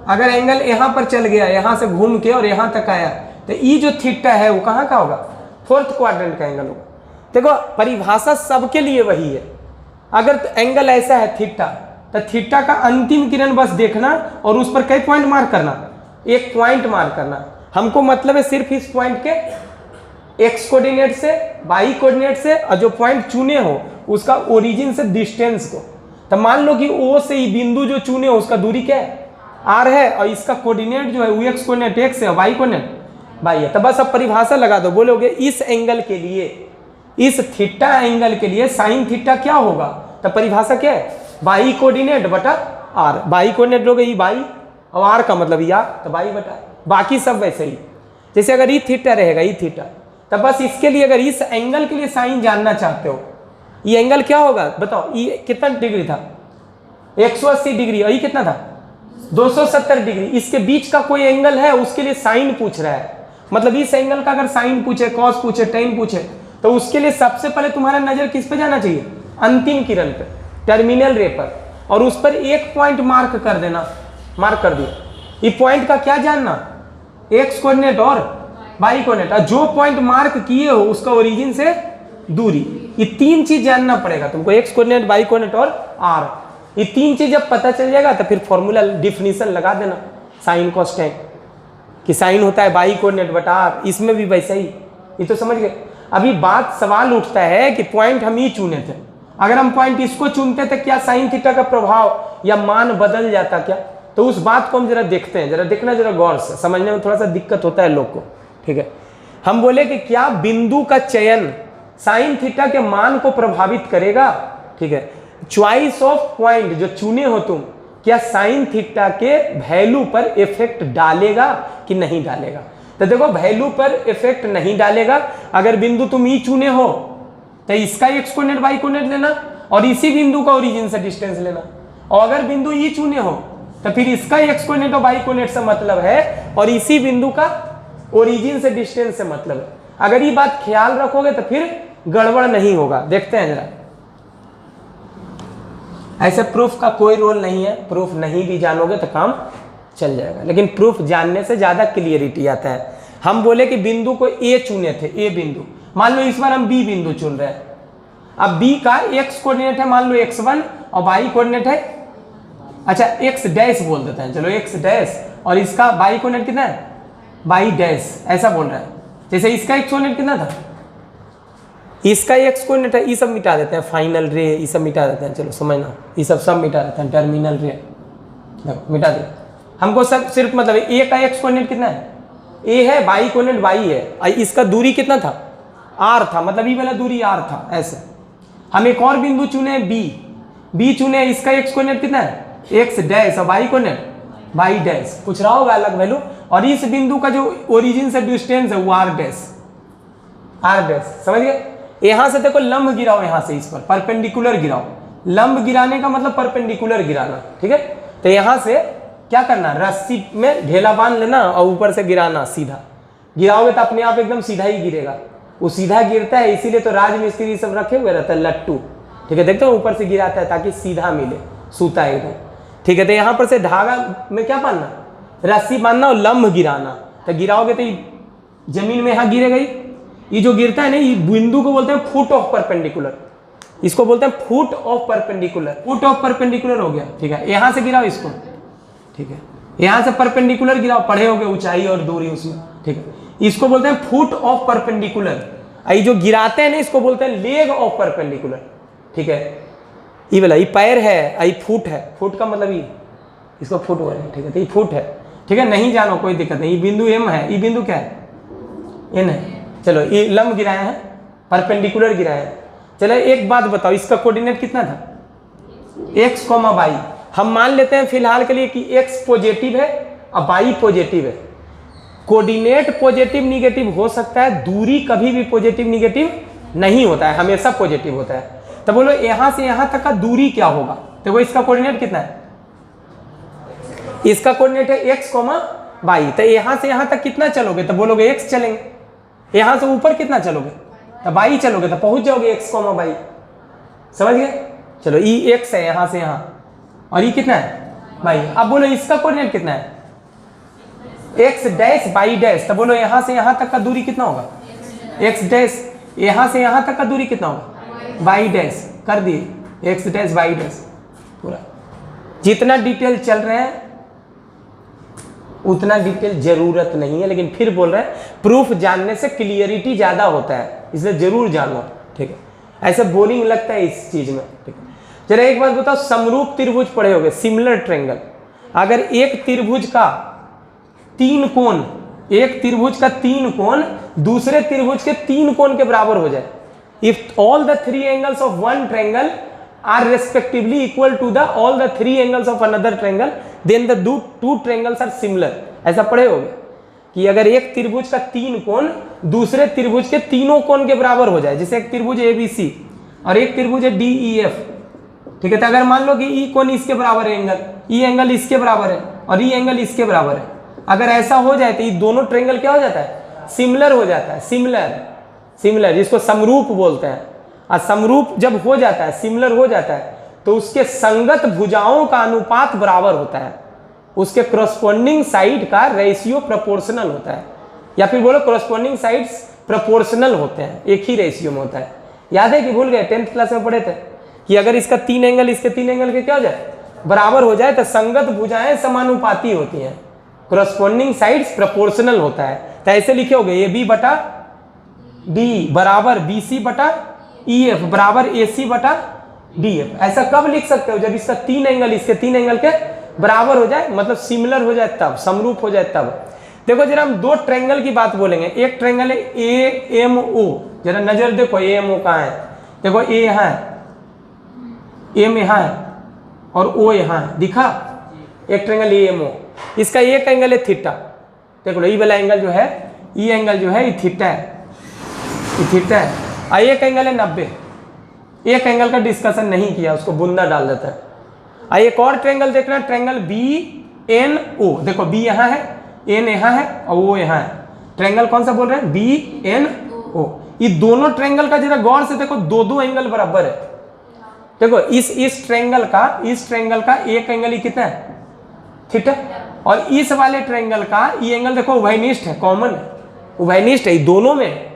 S1: अगर एंगल यहाँ पर चल गया, यहाँ से घूम के और यहाँ तक आया, तो ये जो थीटा है वो कहाँ का होगा, फोर्थ क्वाड्रेंट का एंगल होगा। देखो परिभाषा सबके लिए वही है। अगर एंगल ऐसा है थीटा, तो थीटा का अंतिम किरण बस देखना और उस पर कई पॉइंट मार्क करना, एक पॉइंट मार्क करना। हमको मतलब है सिर्फ इस पॉइंट के एक्स कोऑर्डिनेट से, वाई कोऑर्डिनेट से, और जो पॉइंट चुने हो उसका ओरिजिन से डिस्टेंस को। तो मान लो कि ओ से ही बिंदु जो चुने हो उसका दूरी क्या है, आर है, और इसका कोऑर्डिनेट जो है वो एक्स कोऑर्डिनेट एक्स है, वाई कोऑर्डिनेट वाई है। तो बस अब परिभाषा लगा दो, बोलोगे इस एंगल के लिए, इस थीटा एंगल के लिए साइन थीटा क्या होगा, तो परिभाषा क्या है, वाई कोऑर्डिनेट बटा आर। वाई कोऑर्डिनेट लोगे ये वाई और आर का मतलब ये आर, तो वाई बटा, बाकी सब वैसे ही। जैसे अगर ये थीटा रहेगा, ये थीटा, तब बस इसके लिए अगर इस एंगल के लिए साइन जानना चाहते हो, ये एंगल क्या होगा बताओ, ये कितना डिग्री था, 180 डिग्री, और ये कितना था 270 डिग्री। इसके बीच का कोई एंगल है उसके लिए साइन पूछ रहा है। मतलब इस एंगल का अगर साइन पूछे, कॉस पूछे, टेन पूछे, तो उसके लिए सबसे पहले तुम्हारा नजर किस पे जाना चाहिए, अंतिम किरण पे, टर्मिनल रे पर, और उस पर एक पॉइंट मार्क कर देना। मार्क कर दिया। ये पॉइंट का क्या जानना, एक्स कोऑर्डिनेट और वाई कोऑर्डिनेट, और जो पॉइंट मार्क किए हो उसका ओरिजिन से दूरी, ये तीन चीज जानना पड़ेगा तुमको, एक्स कोऑर्डिनेट, वाई कोऑर्डिनेट और आर। ये तीन चीज जब पता चल जाएगा तो फिर फॉर्मूला डिफिनीशन लगा देना साइन कॉस टेन, कि साइन होता है वाई कोऑर्डिनेट बटा आर। इसमें भी वैसा ही, ये तो समझ गए। अभी बात सवाल उठता है कि पॉइंट हम ही चुने थे, अगर हम पॉइंट इसको चुनते थे क्या साइन थीटा का प्रभाव या मान बदल जाता क्या, तो उस बात को हम जरा देखते हैं, जरा देखना जरा गौर से, समझने में थोड़ा सा दिक्कत होता है लोग को, ठीक है। हम बोले कि क्या बिंदु का चयन साइन थीटा के मान को प्रभावित करेगा, ठीक है। चॉइस ऑफ पॉइंट जो चुने हो तुम, क्या साइन थीटा के वैल्यू पर इफेक्ट डालेगा कि नहीं डालेगा। तो देखो वैल्यू पर इफेक्ट नहीं डालेगा। अगर बिंदु तुम ई चुने हो तो इसका एक्स कोऑर्डिनेट वाई कोऑर्डिनेट लेना और इसी बिंदु का ओरिजिन से डिस्टेंस लेना, और अगर बिंदु ई चुने हो तो फिर इसका एक्स कोऑर्डिनेट और वाई कोऑर्डिनेट से मतलब है और इसी बिंदु का ओरिजिन से डिस्टेंस से मतलब है। अगर ये बात ख्याल रखोगे तो फिर गड़बड़ नहीं होगा। देखते हैं जरा, ऐसे प्रूफ का कोई रोल नहीं है, प्रूफ नहीं भी जानोगे तो काम चल जाएगा, लेकिन प्रूफ जानने से ज्यादा क्लियरिटी आता है। हम बोले कि बिंदु को ए चुने थे, ए बिंदु, मान लो इस बार हम बी बिंदु चुन रहे हैं। अब बी का एक्स कोऑर्डिनेट है मान लो x1 और वाई कोऑर्डिनेट है, अच्छा एक्स डैश बोल देते हैं, चलो एक्स डैश, और इसका वाई कोऑर्डिनेट कितना है, वाई डैश, ऐसा बोल रहा है। जैसे इसका एक्स कोऑर्डिनेट कितना था, इसका एक्स कोऑर्डिनेट है, ये सब मिटा देते हैं, फाइनल रे ये सब मिटा देते हैं, चलो समझना, ये सब मिटा देते हैं, टर्मिनल रे देखो मिटा दे। हमको सब सिर्फ मतलब ए का एक्स कोऑर्डिनेट कितना है, ए है, वाई कोऑर्डिनेट वाई है, और इसका दूरी कितना था, आर था, मतलब ये वाला दूरी आर था। ऐसे हम एक और बिंदु चुने बी चुने, इसका एक्स कोऑर्डिनेट कितना है, एक्स डैश, और वाई कोऑर्डिनेट वाई डैश, कुछ रहा होगा अलग वैल्यू, और इस बिंदु का जो ओरिजिन से डिस्टेंस है वो आर डैश, समझ गए। यहां से देखो लंब गिराओ, यहां से इस पर परपेंडिकुलर गिराओ, लंब गिराने का मतलब परपेंडिकुलर गिराना, ठीक है। तो यहां से क्या करना, रस्सी में ढेला बांध लेना और ऊपर से गिराना, सीधा गिराओगे तो अपने आप एकदम सीधा ही गिरेगा, वो सीधा गिरता है, इसीलिए तो राजमिस्त्री सब रखे हुए रहता है लट्टू, ठीक है, देखते हो ऊपर से गिराता है ताकि सीधा मिले, सूता एकदम, ठीक है। तो यहाँ पर से धागा में क्या बांधना, रस्सी बांधना और लंब गिराना। तो गिराओगे तो ये जमीन में यहाँ गिरेगा ही। ये जो गिरता है ना, ये बिंदु को बोलते हैं फुट ऑफ परपेंडिकुलर, इसको बोलते हैं foot of perpendicular. Foot of perpendicular हो गया, ठीक है। यहाँ से गिराओ इसको, ठीक है, यहाँ से परपेंडिकुलर गिराओ, पढ़े होगे ऊंचाई और दूरी उसमें, ठीक है। इसको बोलते हैं फुट ऑफ परपेंडिकुलर। ये जो गिराते हैं ना, इसको बोलते हैं लेग ऑफ परपेंडिकुलर, ठीक है। ये वाला ये पैर है, ये फुट है, फुट का मतलब ये, इसको फुट बोलते हैं, ठीक है। तो ये फुट है, ठीक है, नहीं जानो कोई दिक्कत नहीं। ये बिंदु एम है, ये बिंदु क्या है, एन है। चलो ये लंब गिराए हैं, परपेंडिकुलर गिराए हैं। चलो एक बात बताओ, इसका कोऑर्डिनेट कितना था, x, y। हम मान लेते हैं फिलहाल के लिए कि x पॉजिटिव है और y पॉजिटिव है। कोऑर्डिनेट पॉजिटिव निगेटिव हो सकता है, दूरी कभी भी पॉजिटिव निगेटिव नहीं होता है, हमेशा पॉजिटिव होता है। तो बोलो यहां से यहां तक का दूरी क्या होगा, देखो इसका कोऑर्डिनेट कितना है, इसका कोऑर्डिनेट है x, y। तो यहां से यहां तक कितना चलोगे, तो बोलोगे x चलेंगे। यहां से ऊपर कितना चलोगे, तो y चलोगे, तो पहुंच जाओगे x, y। समझ गए। चलो ये x है यहां से यहां, और ये कितना है y। अब बोलो इसका कोऑर्डिनेट कितना है, x डैश y डैश। तो बोलो यहां से यहां तक का दूरी कितना होगा, x डैश। यहां से यहां तक का दूरी कितना होगा, y डैश। कर दिए x डैश y डैश पूरा। जितना डिटेल चल रहे हैं उतना डिटेल जरूरत नहीं है, लेकिन फिर बोल रहे हैं प्रूफ जानने से क्लियरिटी ज्यादा होता है, इसलिए जरूर जानो, ठीक है। ऐसे बोरिंग लगता है इस चीज में, ठीक है। जरा एक बात बताओ, समरूप त्रिभुज पढ़े होगे, सिमिलर ट्रायंगल। अगर एक त्रिभुज का तीन कोण, एक त्रिभुज का तीन कोण दूसरे त्रिभुज के तीन कोण के बराबर हो जाए, if all the three angles of one triangle are respectively equal to the all the three angles of another triangle, then the two triangles are similar. ऐसा पढ़े होगे कि अगर एक त्रिभुज का तीन कोण दूसरे त्रिभुज के तीनों कोण के बराबर हो जाए, जैसे एक त्रिभुज ABC और एक त्रिभुज है DEF, ठीक है। तो अगर मान लो कि ई कोण इसके बराबर है एंगल, ई एंगल इसके बराबर है और ई एंगल इसके बराबर है, अगर ऐसा हो जाए तो ये दोनों ट्रायंगल क्या हो जाता है, सिमिलर हो जाता है। सिमिलर जिसको समरूप बोलते हैं। और समरूप जब हो जाता है, सिमिलर हो जाता है, तो उसके संगत भुजाओं का अनुपात बराबर होता है, उसके करस्पॉन्डिंग साइड का रेशियो प्रोपोर्शनल होता है, या फिर बोलो करस्पॉन्डिंग साइड्स प्रोपोर्शनल होते हैं, एक ही रेशियो में होता है। याद है कि भूल गए, 10th क्लास में पढ़े थे कि अगर इसका तीन एंगल इसके तीन एंगल के क्या हो जाए, बराबर हो जाए, तो संगत भुजाएं समानुपाती होती हैं, करस्पॉन्डिंग साइड्स प्रोपोर्शनल होता है। तो ऐसे लिखे होगे AB बटा D बराबर BC बटा EF बराबर AC बटा DF। ऐसा कब लिख सकते हो, जब इसका तीन एंगल इसके तीन एंगल के बराबर हो जाए, मतलब सिमिलर हो जाए, तब समरूप हो जाए तब। देखो जरा हम दो ट्रायंगल की बात बोलेंगे। एक ट्रायंगल है AMO, जरा नजर देखो AMO कहाँ है, देखो A यहाँ है, M यहाँ है और O यहाँ है, दिखा। एक ट्रायंगल AMO, इसका एक एंगल है थीटा। देखो ये वाला एंगल जो है, ये एंगल जो है ये थीटा है, ये थीटा है। और एक एंगल है 90। एक एंगल का डिस्कशन नहीं किया, उसको बुंदा डाल देता है। और एक और ट्रायंगल देखना, ट्रायंगल BNO। देखो B यहाँ है, N यहाँ है और O यहाँ है। ट्रायंगल कौन सा बोल रहे हैं, BNO। ये दोनों ट्रायंगल का जरा गौर से देखो, दो दो एंगल बराबर है। देखो इस ट्रायंगल का एक एंगल ही कितना है, थीटा। और इस वाले ट्रायंगल का ये एंगल देखो उभयनिष्ठ है, कॉमन है, उभयनिष्ठ है दोनों में।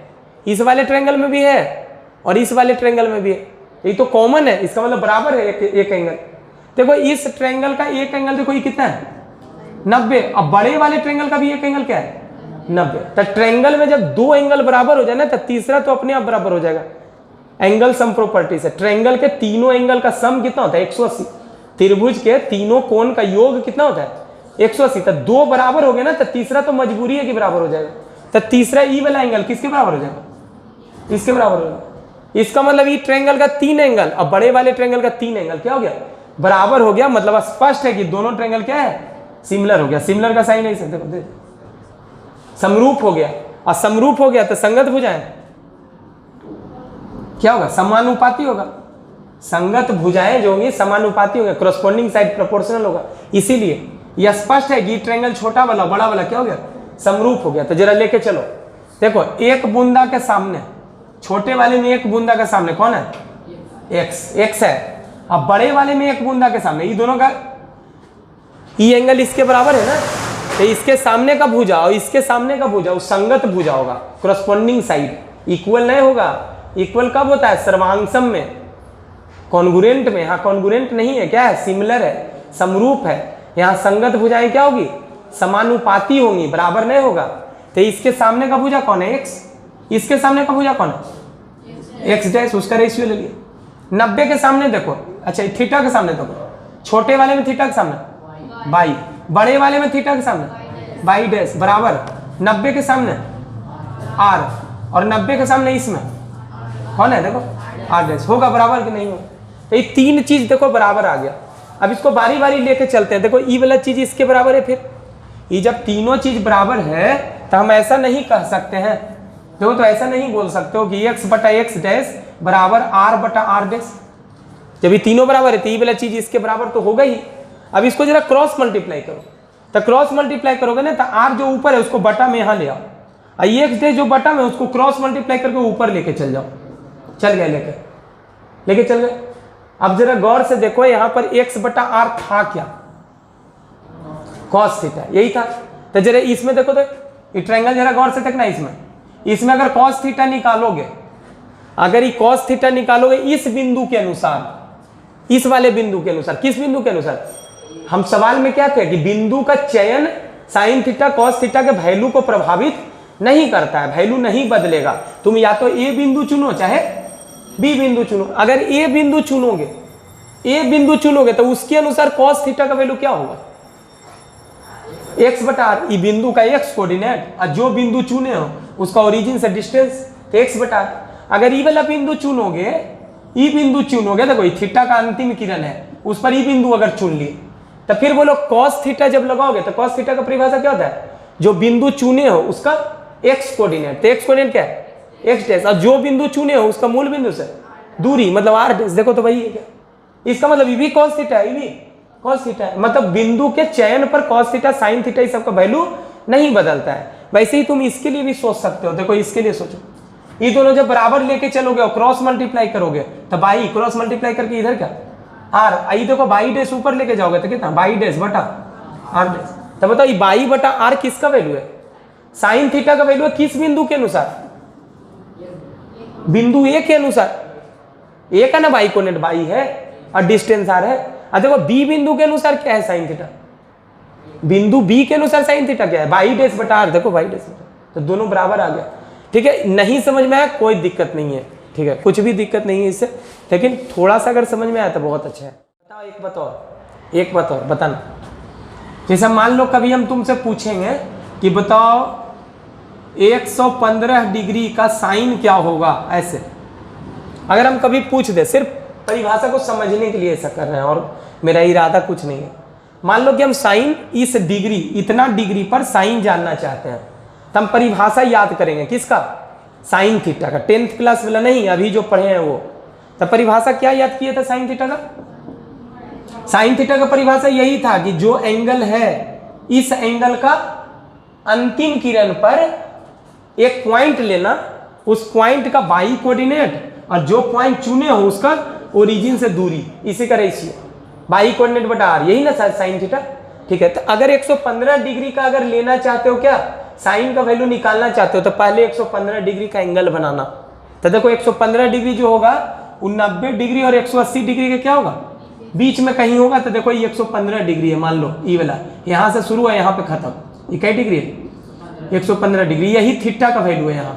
S1: इस वाले ट्रायंगल में भी है और इस वाले ट्रायंगल में भी है, ये तो कॉमन है, इसका मतलब बराबर है एक एंगल। देखो इस ट्रायंगल का एक एंगल देखो ये कितना है, 90। अब बड़े वाले ट्रायंगल का भी एक एंगल क्या है, 90। तो ट्रायंगल में जब दो एंगल बराबर हो जाए ना, तो तीसरा तो अपने आप बराबर हो जाएगा। एंगल सम प्रॉपर्टी से ट्रायंगल के तीनों एंगल का सम कितना होता है, 180। त्रिभुज के तीनों कोण का योग कितना होता है, 180। तो दो बराबर हो गए ना, तो तीसरा तो मजबूरी है कि बराबर हो जाएगा। तो तीसरा ई वाला एंगल किसके बराबर हो जाएगा, इसके बराबर हो जाएगा। इसका मतलब ये ट्रायंगल का तीन एंगल और बड़े वाले ट्रायंगल का तीन एंगल क्या हो गया, बराबर हो गया। मतलब स्पष्ट है कि दोनों ट्रायंगल क्या है, सिमिलर हो गया। सिमिलर का साइन नहीं सकते, समरूप हो गया। और समरूप हो गया तो संगत भुजाएं क्या होगा, समानुपाती होगा। संगत भुजाएं जो होंगी समानुपाती होगा, करस्पॉन्डिंग साइड प्रोपोर्शनल होगा। इसीलिए यह स्पष्ट है कि ट्रायंगल छोटा वाला बड़ा वाला क्या हो गया, समरूप हो गया। तो जरा लेके चलो, देखो एक बूंदा के सामने, छोटे वाले में एक बूंदा के सामने कौन है, x है। अब बड़े वाले में एक बूंदा के सामने, ये दोनों का ई एंगल इसके बराबर है ना, तो इसके सामने का भुजा और इसके सामने का भुजा उस संगत भुजा होगा, करस्पॉन्डिंग साइड, इक्वल नहीं होगा। इक्वल कब होता है? सर्वांगसम में, कॉन्ग्रुएंट में। यहाँ कॉन्ग्रुएंट नहीं है, क्या है? सिमिलर है, समरूप है। यहाँ संगत भुजाएं क्या होगी? समानुपाती होंगी, बराबर नहीं होगा। तो इसके सामने का भुजा कौन है? एक्स। इसके सामने का भुजा कौन है? X dash. उसका रेशियो ले लिए। 90 के सामने देखो, अच्छा थीटा के सामने देखो, छोटे वाले में थीटा के सामने बाई, बड़े वाले में थीटा के सामने बाई डैश, बराबर 90 के सामने आर, और 90 के सामने इसमें कौन है? देखो आर डैश। होगा बराबर कि नहीं होगा? तो ये तीन चीज देखो बराबर आ गया। अब इसको बारी बारी लेके चलते हैं। देखो ई वाला चीज इसके बराबर है, फिर ये जब तीनों चीज बराबर है तो हम ऐसा नहीं कह सकते हैं, देखो तो ऐसा नहीं बोल सकते हो कि एक्स बटा एक्स डैश बराबर आर बटा आर डैश। जब ये तीनों बराबर है तो ये वाला चीज इसके बराबर तो होगा ही। अब इसको जरा क्रॉस मल्टीप्लाई करो, तो क्रॉस मल्टीप्लाई करोगे ना तो आर जो ऊपर है उसको बटा में यहाँ ले आओ, और ये एक्स डैश जो बटा में उसको क्रॉस मल्टीप्लाई करके ऊपर लेके चल जाओ। चल गए, लेके चल गए। अब जरा गौर से देखो, यहाँ पर एक्स बटा आर था क्या? कॉस थीटा, यही था। तो जरा इसमें देखो, तो ये ट्रायंगल जरा गौर से देखना, इसमें अगर कॉस थीटा निकालोगे, अगर ये कॉस थीटा निकालोगे इस बिंदु के अनुसार, इस वाले बिंदु के अनुसार, किस बिंदु के अनुसार? हम सवाल में क्या थे कि बिंदु का चयन साइन थीटा कॉस थीटा के वैल्यू को प्रभावित नहीं करता है, वैल्यू नहीं बदलेगा। तुम या तो ए बिंदु चुनो चाहे बी बिंदु चुनो। अगर ए बिंदु चुनोगे तो उसके अनुसार कॉस थीटा का वैल्यू क्या होगा? एक्स बटा आर, ई बिंदु का एक्स कोऑर्डिनेट, और जो बिंदु चुने हो उसका ओरिजिन से डिस्टेंस, तो एक्स बटा आर। अगर ई वाला बिंदु चुनोगे, देखो ये थीटा का अंतिम किरण है, उस पर ई बिंदु अगर चुन लिए तो फिर बोलो कॉस थीटा जब लगाओगे तो कॉस थीटा का परिभाषा क्या होता है? जो बिंदु चुने हो उसका एक्स कोऑर्डिनेट, तो एक्स कोऑर्डिनेट क्या है? एक्स डैश, और जो बिंदु चुने हो उसका मूल बिंदु से दूरी मतलब आर डैश। देखो तो वही है क्या? इसका मतलब ये भी कॉस थीटा है, ये भी कॉस थीटा है। मतलब बिंदु के चयन पर कॉस थीटा साइन थीटा इस सबका वैल्यू नहीं बदलता है। वैसे ही तुम इसके लिए भी सोच सकते हो। देखो इसके लिए सोचो, ये दोनों जब बराबर लेके चलोगे और क्रॉस मल्टीप्लाई करोगे तो बाई, क्रॉस मल्टीप्लाई करके इधर क्या आर, आई देखो बाई डैश ऊपर लेके जाओगे तो कितना? बाई डैश बटा आर डैश। तो बताओ ये बाई बटा आर किसका वैल्यू है? साइन थीटा का वैल्यू है। किस बिंदु के अनुसार? बिंदु ए के अनुसार। ए का ना बाई कोऑर्डिनेट बाई है और डिस्टेंस आर है। और देखो बी बिंदु के अनुसार क्या है? Sine theta. बिंदु बी के अनुसार साइन थीटा क्या है? बाई डैश बटा आर। देखो बाई डैश बटा, तो दोनों बराबर आ गया। ठीक है, नहीं समझ में आया कोई दिक्कत नहीं है, ठीक है, कुछ भी दिक्कत नहीं है इससे, लेकिन थोड़ा सा अगर समझ में आया तो बहुत अच्छा है। बताओ एक बात और बताना। जैसे मान लो कभी हम तुमसे पूछेंगे कि बताओ 115 डिग्री का साइन क्या होगा, ऐसे अगर हम कभी पूछ दे, सिर्फ परिभाषा को समझने के लिए ऐसा कर रहे हैं और मेरा इरादा कुछ नहीं है। मान लो कि हम साइन इस डिग्री, इतना डिग्री पर साइन जानना चाहते हैं, तो हम परिभाषा याद करेंगे किसका? साइन थीटा का। 10th क्लास वाला नहीं, अभी जो पढ़े हैं वो। तो परिभाषा क्या याद किया था साइन थीटा का? साइन थीटा का परिभाषा यही था कि जो एंगल है, इस एंगल का अंतिम किरण पर एक पॉइंट लेना, उस पॉइंट का बाई कोऑर्डिनेट, और जो पॉइंट चुने हो उसका ओरिजिन से दूरी, इसी का रेशियो बाई कोऑर्डिनेट बटा आर, यही ना साइन थीटा। ठीक है, तो अगर 115 डिग्री का अगर लेना चाहते हो, क्या साइन का वैल्यू निकालना चाहते हो, तो पहले 115 डिग्री का एंगल बनाना। तो देखो 115 डिग्री जो होगा वो 90 डिग्री और 180 डिग्री का क्या होगा? बीच में कहीं होगा। तो देखो ये 115 डिग्री है, मान लो ये वाला यहाँ से शुरू है यहाँ पे खत्म, ये कई डिग्री है? 115 डिग्री। यही थीटा का वैल्यू है, यहाँ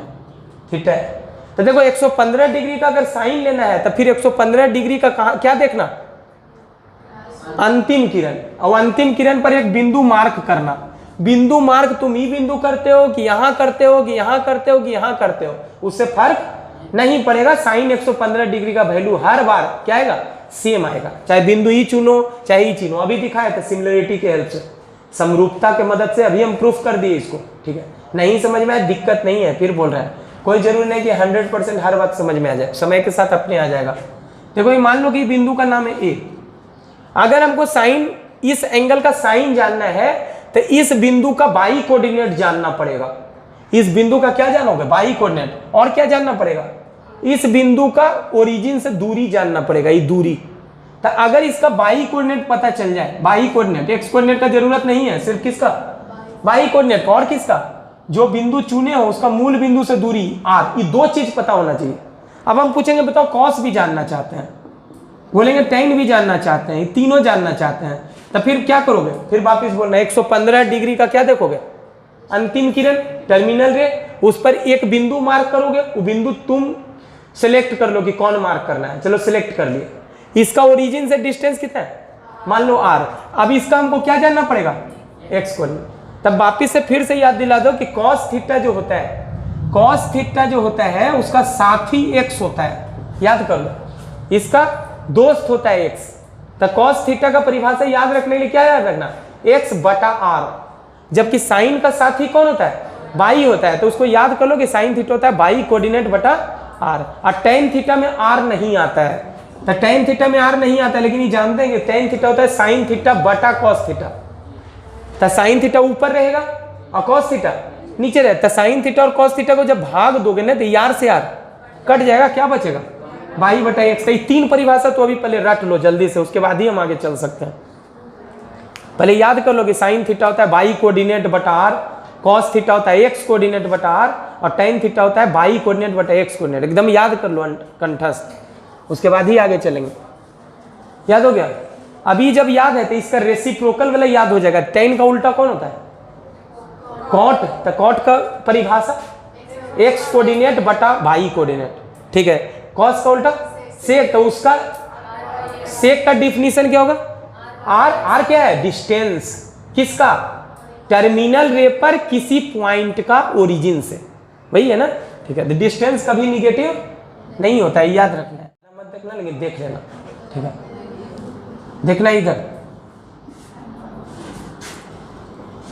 S1: थीटा है। तो देखो 115 डिग्री का अगर साइन लेना है तो फिर 115 डिग्री का क्या देखना? अंतिम किरण। और अंतिम किरण पर एक बिंदु मार्क करना। बिंदु मार्क तुम ही बिंदु करते हो कि यहाँ करते हो कि यहाँ करते हो कि यहाँ करते हो, उससे फर्क नहीं पड़ेगा। साइन 115 डिग्री का वैल्यू हर बार क्या आएगा? सेम आएगा, चाहे बिंदु ही चुनो चाहे ही चुनो। अभी दिखाया था सिमिलरिटी के हेल्प से, समरूपता के मदद से अभी हम प्रूफ कर दिए इसको। ठीक है, नहीं समझ में आया दिक्कत नहीं है, फिर बोल रहे हैं कोई जरूरी नहीं कि 100% हर बात समझ में आ जाए, समय के साथ अपने आ जाएगा। देखो ये मान लो कि बिंदु का नाम है ए। अगर हमको साइन, इस एंगल का साइन जानना है तो इस बिंदु का बाई कोऑर्डिनेट जानना पड़ेगा। इस बिंदु का क्या जानोगे? By coordinate. और क्या जानना पड़ेगा? इस बिंदु का ओरिजिन से दूरी जानना पड़ेगा, ये दूरी। तो अगर इसका बाई कोऑर्डिनेट पता चल जाए, बाई कोऑर्डिनेट, एक्स कोऑर्डिनेट का जरूरत नहीं है, सिर्फ किसका? बाई कोऑर्डिनेट का और किसका, जो बिंदु चुने हो उसका मूल बिंदु से दूरी r, ये दो चीज पता होना चाहिए। अब हम पूछेंगे बताओ कॉस भी जानना चाहते हैं, बोलेंगे टेन भी जानना चाहते हैं, तीनों जानना चाहते हैं, तो फिर क्या करोगे, फिर वापिस बोलना 115 डिग्री का क्या देखोगे, अंतिम किरण टर्मिनल रे, उस पर एक बिंदु मार्क करोगे, वो बिंदु तुम सिलेक्ट कर लो कि कौन मार्क करना है, चलो सिलेक्ट कर लिए। इसका ओरिजिन से डिस्टेंस कितना है, मान लो r। अब इसका हमको क्या जानना पड़ेगा, x को। तब वापिस से फिर से याद दिला दो कि cos थीटा जो होता है, cos थीटा जो होता है उसका साथी x होता है, याद कर लो, इसका दोस्त होता है x। तो cos थीटा का परिभाषा याद रखने के लिए क्या याद रखना, x बटा r, जबकि साइन का साथी कौन होता है, बाई होता है। तो उसको याद कर लो कि साइन थीटा होता है बाई कोऑर्डिनेट बटा r, और tan थीटा में r नहीं आता है, तो tan थीटा में r नहीं आता है, लेकिन ये जानते हैं कि tan थीटा होता है साइन थीटा बटा cos थीटा। तो साइन थीटा ऊपर रहेगा और cos थीटा नीचे रहेगा, तो साइन थीटा और cos थीटा को जब भाग दोगे ना तो r से r कट जाएगा, क्या बचेगा, बाई बटा x। ये तीन परिभाषा तो अभी पहले रट लो जल्दी से, उसके बाद ही हम आगे चल सकते हैं। पहले याद कर लो कि साइन थीटा होता है बाई कोऑर्डिनेट बटा r, cos थीटा होता है x कोऑर्डिनेट बटा r, और tan थीटा होता है बाई कोऑर्डिनेट बटा x कोऑर्डिनेट। एकदम याद कर लो कंठस्थ, उसके बाद ही आगे चलेंगे। याद हो गया, अभी जब याद है तो इसका रेसिप्रोकल वाला याद हो जाएगा। tan का उल्टा कौन होता है, cot, तो cot का परिभाषा x कोऑर्डिनेट बटा बाई कोऑर्डिनेट, ठीक है। cos का उल्टा sec, तो उसका sec का डिफिनीशन क्या होगा, r क्या है, डिस्टेंस, किसका, टर्मिनल रे पर किसी पॉइंट का ओरिजिन से, वही है ना, ठीक है। डिस्टेंस कभी निगेटिव नहीं होता है, याद रखना है, मत देखना लेकिन देख लेना, ठीक है। देखना इधर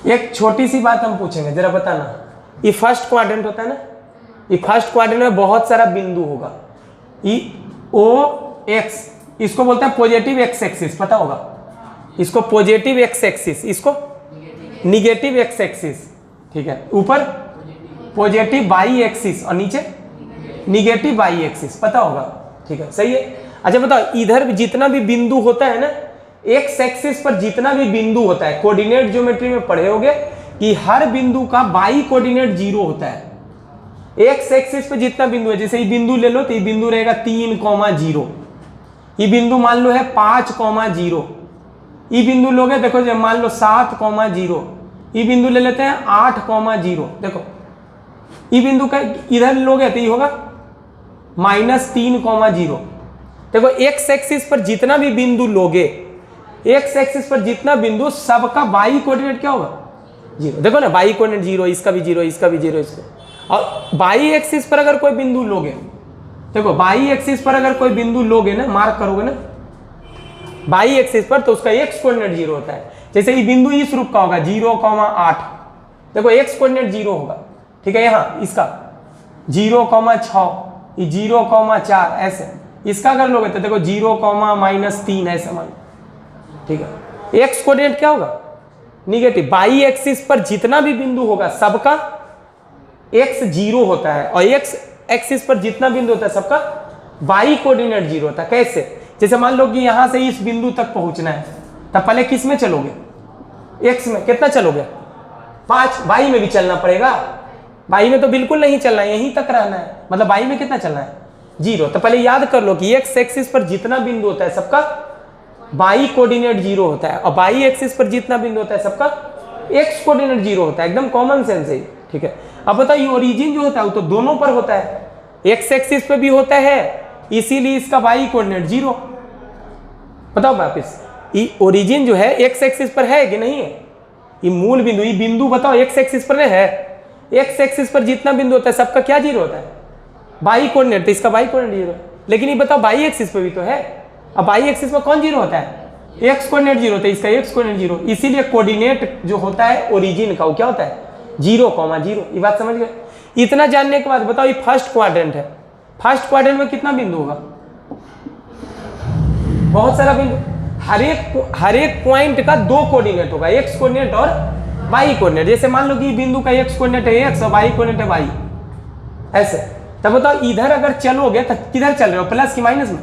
S1: एक छोटी सी बात हम पूछेंगे, जरा बताना, ये फर्स्ट क्वाड्रेंट होता है ना, ये फर्स्ट क्वाड्रेंट में बहुत सारा बिंदु होगा, ये ओ एक्स, इसको बोलते हैं पॉजिटिव एक्स एक्सिस, पता होगा इसको, पॉजिटिव एक्स एक्सिस, इसको निगेटिव एक्स एक्सिस, ठीक है। ऊपर पॉजिटिव बाई एक्सिस और नीचे निगेटिव बाई एक्सिस, पता होगा, ठीक है, सही है। अच्छा बताओ, इधर जितना भी बिंदु होता है ना, एक्स एक्सिस पर जितना भी बिंदु होता है, कोऑर्डिनेट ज्योमेट्री में पढ़े होगे कि हर बिंदु का बाई कोऑर्डिनेट 0 होता है। एक्स एक्सिस पे जितना बिंदु है, जैसे ये बिंदु ले लो तो ये बिंदु रहेगा 3,0, ये बिंदु मान लो है 5,0, ये बिंदु लोगे देखो जब मान लो 7,0, ये बिंदु ले लेते हैं 8,0, देखो ये बिंदु का इधर लोगे तो ये होगा -3,0। देखो एक्स एक्सिस पर जितना भी बिंदु लोगे, एक्स एक्सिस पर जितना बिंदु, सबका बाई कोऑर्डिनेट क्या होगा, 0। देखो ना बाई कोऑर्डिनेट 0, इसका भी 0, इसका भी 0, इसका। और बाई एक्सिस पर अगर कोई बिंदु लोगे, देखो बाई एक्सिस पर अगर कोई बिंदु लोगे ना, मार्क करोगे ना बाई एक्सिस पर, तो उसका एक्स कोऑर्डिनेट 0 होता है। जैसे ये बिंदु इस रूप का होगा 0,8, देखो एक्स कोऑर्डिनेट 0 होगा, ठीक है। यहाँ इसका 0,6, ये 0,4, ऐसे। इसका अगर लोगे तो देखो 0,-3 ऐसे मान, ठीक है। एक्स कोऑर्डिनेट क्या होगा, निगेटिव। बाई एक्सिस पर जितना भी बिंदु होगा सबका एक्स 0 होता है, और एक्स एक्सिस पर जितना बिंदु होता है सबका बाई कोऑर्डिनेट 0 होता है। कैसे, जैसे मान लो कि यहां से इस बिंदु तक पहुंचना है, तब पहले किस में चलोगे, एक्स में। कितना चलोगे, 5। बाई में भी चलना पड़ेगा, बाई में तो बिल्कुल नहीं चलना है, यहीं तक रहना है, मतलब बाई में कितना चलना है, 0। तो पहले याद कर लो कि एक्स एक्सिस पर जितना बिंदु होता है सबका बाई कोऑर्डिनेट 0 होता है, और बाई एक्सिस पर जितना बिंदु होता है सबका एक्स कोऑर्डिनेट 0 होता है। एकदम कॉमन सेंस है, ठीक है। अब बताओ ये ओरिजिन जो होता है वो तो दोनों पर होता है, एक्स एक्सिस पे भी होता है, इसीलिए इसका बाई कोऑर्डिनेट 0। बताओ वापिस, ये ओरिजिन जो है एक्स एक्सिस पर है कि नहीं है, ये मूल बिंदु, ये बिंदु बताओ एक्स एक्सिस पर है, एक्स एक्सिस पर जितना बिंदु होता है सबका क्या 0 होता है, बाई कोऑर्डिनेट, तो इसका बाई कोऑर्डिनेट 0। लेकिन ये बताओ बाई एक्सिस पे भी तो है, अब बाई एक्सिस पर कौन 0 होता है, एक्स कोऑर्डिनेट 0 होता है, इसका एक्स कोऑर्डिनेट 0, इसीलिए कोऑर्डिनेट जो होता है ओरिजिन का वो क्या होता है, 0,0। ये बात समझ गए। इतना जानने के बाद बताओ, ये फर्स्ट क्वाड्रेंट है, फर्स्ट क्वाड्रेंट में कितना बिंदु होगा, बहुत सारा बिंदु। हर एक पॉइंट का 2 कोऑर्डिनेट होगा, एक्स कोऑर्डिनेट और वाई कोऑर्डिनेट। जैसे मान लो कि बिंदु का एक्स कोऑर्डिनेट है एक्स और वाई कोऑर्डिनेट है वाई, ऐसे। तब बताओ इधर अगर चलोगे तो किधर चल रहे हो, प्लस की माइनस में,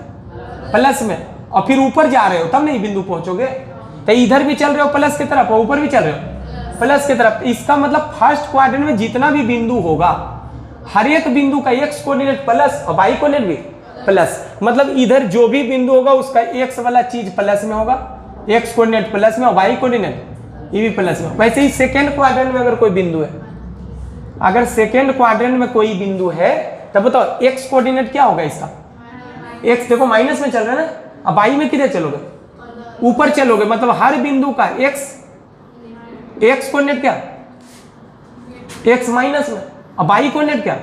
S1: प्लस में, और फिर ऊपर जा रहे हो तब नहीं बिंदु पहुंचोगे। तो इधर भी चल रहे हो प्लस की तरफ और ऊपर भी चल रहे हो प्लस की तरफ। इसका मतलब फर्स्ट क्वाड्रेंट में जितना भी बिंदु होगा हर एक बिंदु का एक्स कोऑर्डिनेट प्लस और वाई कोऑर्डिनेट भी प्लस, मतलब इधर जो भी बिंदु होगा उसका एक्स वाला चीज प्लस में होगा, एक्स कोऑर्डिनेट प्लस में और वाई कोऑर्डिनेट ये भी प्लस में। वैसे ही सेकेंड क्वाड्रेंट में अगर कोई बिंदु है, अगर सेकेंड क्वाड्रेंट में कोई बिंदु है तब बताओ एक्स कोऑर्डिनेट क्या होगा इसका, एक्स देखो माइनस में चल रहा है ना, अब वाई में किधर चलोगे, ऊपर चलोगे, मतलब हर बिंदु का एक्स कोऑर्डिनेट क्या, एक्स माइनस में, अब वाई कोऑर्डिनेट क्या,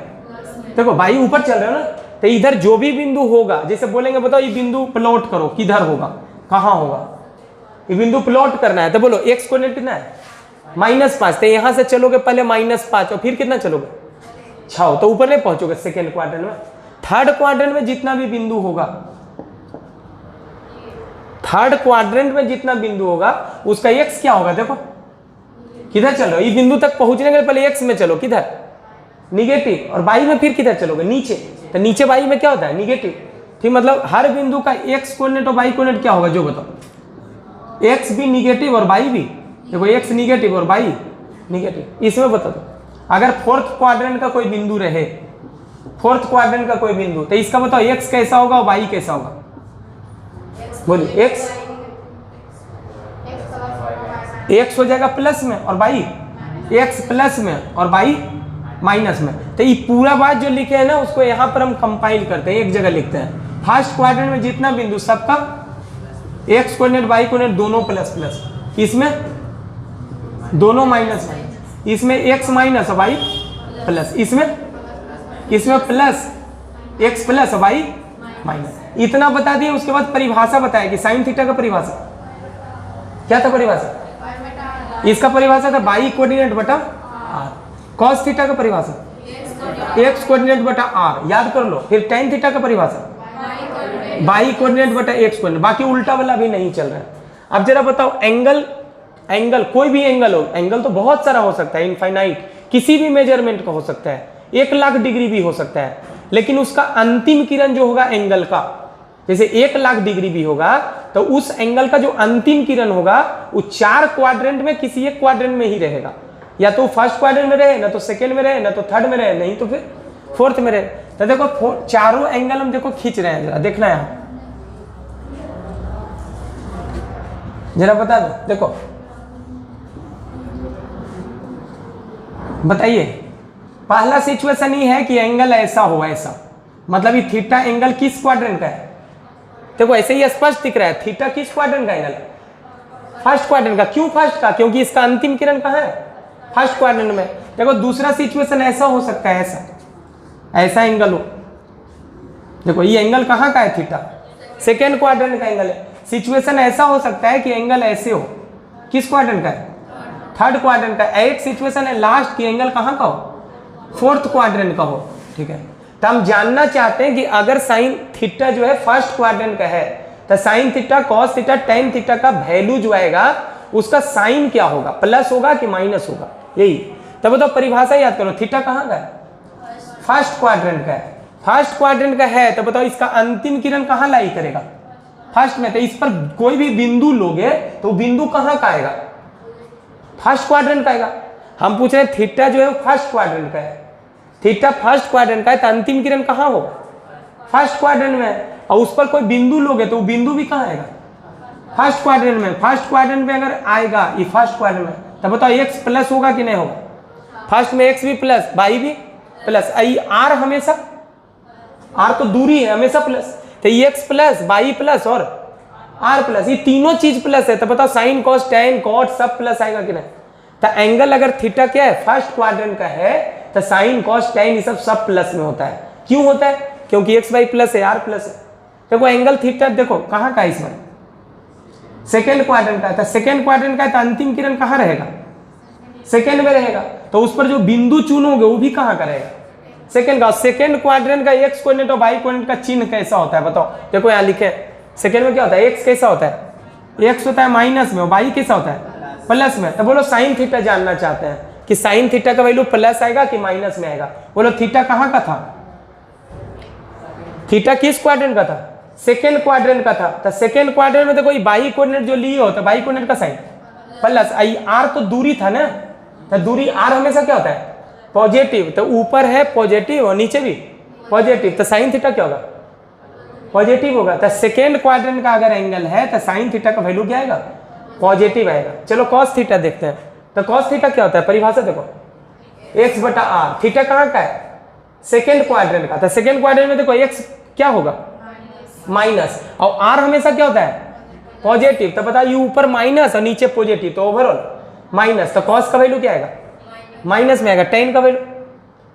S1: देखो वाई ऊपर चल रहा है ना, तो इधर जो भी बिंदु होगा, जैसे बोलेंगे बताओ ये बिंदु प्लॉट करो, किधर होगा, कहाँ होगा, ये बिंदु प्लॉट करना है, तो बोलो एक्स कोऑर्डिनेट कितना है -5, तो यहां से चलोगे पहले -5 और फिर कितना चलोगे 6, तो ऊपर नहीं पहुंचोगे सेकेंड क्वाड्रेंट में। थर्ड क्वाड्रेंट में जितना भी बिंदु होगा, थर्ड क्वाड्रेंट में जितना बिंदु होगा उसका एक्स क्या होगा, देखो किधर चल रहे हो, ये बिंदु तक पहुंचने के लिए पहले एक्स में चलो, किधर निगेटिव, और वाई में फिर किधर चलोगे नीचे, तो नीचे वाई में क्या होता है निगेटिव, ठीक, मतलब हर बिंदु का एक्स कोऑर्डिनेट और वाई कोऑर्डिनेट क्या होगा जो बताओ, एक्स भी निगेटिव और वाई भी, देखो एक्स निगेटिव और वाई निगेटिव। इसमें बता दो अगर फोर्थ क्वाड्रेंट का कोई बिंदु रहे, फोर्थ क्वाड्रेंट का कोई बिंदु, तो इसका बताओ एक्स कैसा होगा और वाई कैसा होगा, बोलिए एक्स हो जाएगा प्लस में और वाई एक्स प्लस में और वाई माइनस में। तो ये पूरा बात जो लिखे है ना उसको यहाँ पर हम कंपाइल करते हैं, एक जगह लिखते हैं, फर्स्ट क्वाड्रेंट में जितना बिंदु सबका एक्स कोऑर्डिनेट वाई कोऑर्डिनेट दोनों प्लस प्लस, इसमें दोनों माइनस माइनस, इसमें एक्स माइनस वाई प्लस, इसमें plus x plus y minus, इतना बता दिए। उसके बाद परिभाषा बताया कि साइन थीटा का परिभाषा क्या था, परिभाषा इसका परिभाषा था वाई कोऑर्डिनेट बटा आर, कॉस थीटा का परिभाषा एक्स कोऑर्डिनेट बटा आर, याद कर लो। फिर टेन थीटा का परिभाषा वाई कोऑर्डिनेट बटा एक्स कोऑर्डिनेट, बाकी उल्टा वाला भी नहीं चल रहा है। अब जरा बताओ एंगल कोई भी एंगल हो, एंगल तो बहुत सारा हो सकता है, इनफाइनाइट, किसी भी मेजरमेंट का हो सकता है, 1,00,000 डिग्री भी हो सकता है, लेकिन उसका अंतिम किरण जो होगा एंगल का, जैसे 1,00,000 डिग्री भी होगा तो उस एंगल का जो अंतिम किरण होगा वो 4 क्वाड्रेंट में किसी एक क्वाड्रेंट में ही रहेगा, या तो फर्स्ट क्वाड्रेंट में रहे, ना तो सेकंड में रहे, ना तो थर्ड में रहे, नहीं तो फिर फोर्थ में रहे। तो देखो चारों एंगल हम देखो खींच रहे हैं, जरा देखना है, जरा बता दो, देखो बताइए। पहला सिचुएशन ये है कि एंगल ऐसा हो, ऐसा मतलब ये थीटा एंगल किस क्वाड्रेंट का है, देखो ऐसे ही स्पष्ट दिख रहा है, थीटा किस क्वाड्रेंट का एंगल है, फर्स्ट क्वाड्रेंट का। क्यों फर्स्ट का, क्योंकि इसका अंतिम किरण कहाँ है, फर्स्ट क्वाड्रेंट में। देखो दूसरा सिचुएशन ऐसा हो सकता है, ऐसा एंगल हो, देखो ये एंगल कहाँ का है, थीटा सेकेंड क्वाड्रेंट का एंगल है। सिचुएशन ऐसा हो सकता है कि एंगल ऐसे हो, किस क्वाड्रेंट का है, थर्ड क्वाड्रेंट का। एक सिचुएशन है लास्ट की एंगल कहाँ का हो, फोर्थ क्वाड्रेंट का हो, ठीक है। तो हम जानना चाहते हैं कि अगर साइन थीटा जो है फर्स्ट क्वाड्रेंट का है तो sine theta cos theta tan theta का वैल्यू जो आएगा उसका साइन क्या होगा, प्लस होगा कि माइनस होगा, यही। तब बताओ परिभाषा याद करो, थीटा कहाँ का है, फर्स्ट क्वाड्रेंट का है, फर्स्ट क्वाड्रेंट का है तो बताओ इसका अंतिम किरण कहाँ लाई करेगा, फर्स्ट में। तो इस पर कोई भी बिंदु लोगे तो बिंदु कहाँ का आएगा, फर्स्ट क्वाड्रेंट का आएगा। हम पूछ रहे हैं थीटा जो है फर्स्ट क्वाड्रेंट का है, थीटा फर्स्ट क्वाड्रेंट का है तो अंतिम किरण कहाँ हो, फर्स्ट क्वाड्रेंट में, और उस पर कोई बिंदु लोगे तो वो बिंदु भी कहाँ आएगा, फर्स्ट क्वाड्रेंट में। फर्स्ट क्वाड्रेंट में अगर आएगा ये फर्स्ट क्वाड्रेंट में तो बताओ एक्स प्लस होगा कि नहीं होगा, फर्स्ट में एक्स भी प्लस वाई भी प्लस, आर हमेशा, आर तो दूरी है हमेशा प्लस, तो एक्स प्लस वाई प्लस और आर प्लस, ये तीनों चीज प्लस है। तो बताओ साइन कॉस टेन कॉट सब प्लस आएगा कि नहीं। तो एंगल अगर थीटा क्या है फर्स्ट क्वाड्रेंट का है तो साइन कॉस टेन ये सब प्लस में होता है। क्यों होता है, क्योंकि एक्स वाई प्लस है, आर प्लस है। देखो एंगल थीटा देखो कहाँ का है, इसमें सेकेंड क्वाड्रेंट का है, तो सेकेंड क्वाड्रेंट का है तो अंतिम किरण कहाँ रहेगा, सेकेंड में रहेगा। तो उस पर जो बिंदु चुनोगे वो भी कहाँ का रहेगा, सेकेंड का। सेकेंड क्वाड्रेंट का एक्स कोऑर्डिनेट और वाई कोऑर्डिनेट का चिन्ह कैसा होता है बताओ। देखो यहाँ लिखे सेकेंड में क्या होता है, एक्स कैसा होता है, एक्स होता है माइनस में, वाई कैसा होता है प्लस में। तो बोलो साइन थीटा जानना चाहते हैं कि साइन थीटा का वैल्यू प्लस आएगा कि माइनस में आएगा। बोलो थीटा कहाँ का था, थीटा किस क्वाड्रेंट का था, सेकेंड क्वाड्रेंट का था। तो सेकेंड क्वाड्रेंट में देखो वाई कोऑर्डिनेट जो लिए हो तो वाई कोऑर्डिनेट का साइन प्लस, आर तो दूरी था ना, तो दूरी r हमेशा क्या होता है पॉजिटिव, तो ऊपर है पॉजिटिव और नीचे भी पॉजिटिव, तो साइन थीटा क्या होगा पॉजिटिव होगा। तो सेकेंड क्वाड्रेंट का अगर एंगल है तो साइन थीटा का वैल्यू क्या आएगा पॉजिटिव आएगा। चलो कॉस थीटा देखते हैं। तो कॉस थीटा क्या होता है, परिभाषा देखो x बटा आर। थीटा कहाँ का है सेकेंड क्वाड्रेंट का, तो सेकेंड क्वाड्रेंट में देखो x क्या होगा माइनस, और r हमेशा क्या होता है पॉजिटिव। तो बता ये ऊपर माइनस और नीचे पॉजिटिव, तो ओवरऑल माइनस। तो कॉस का वैल्यू क्या आएगा माइनस में आएगा। टेन का वैल्यू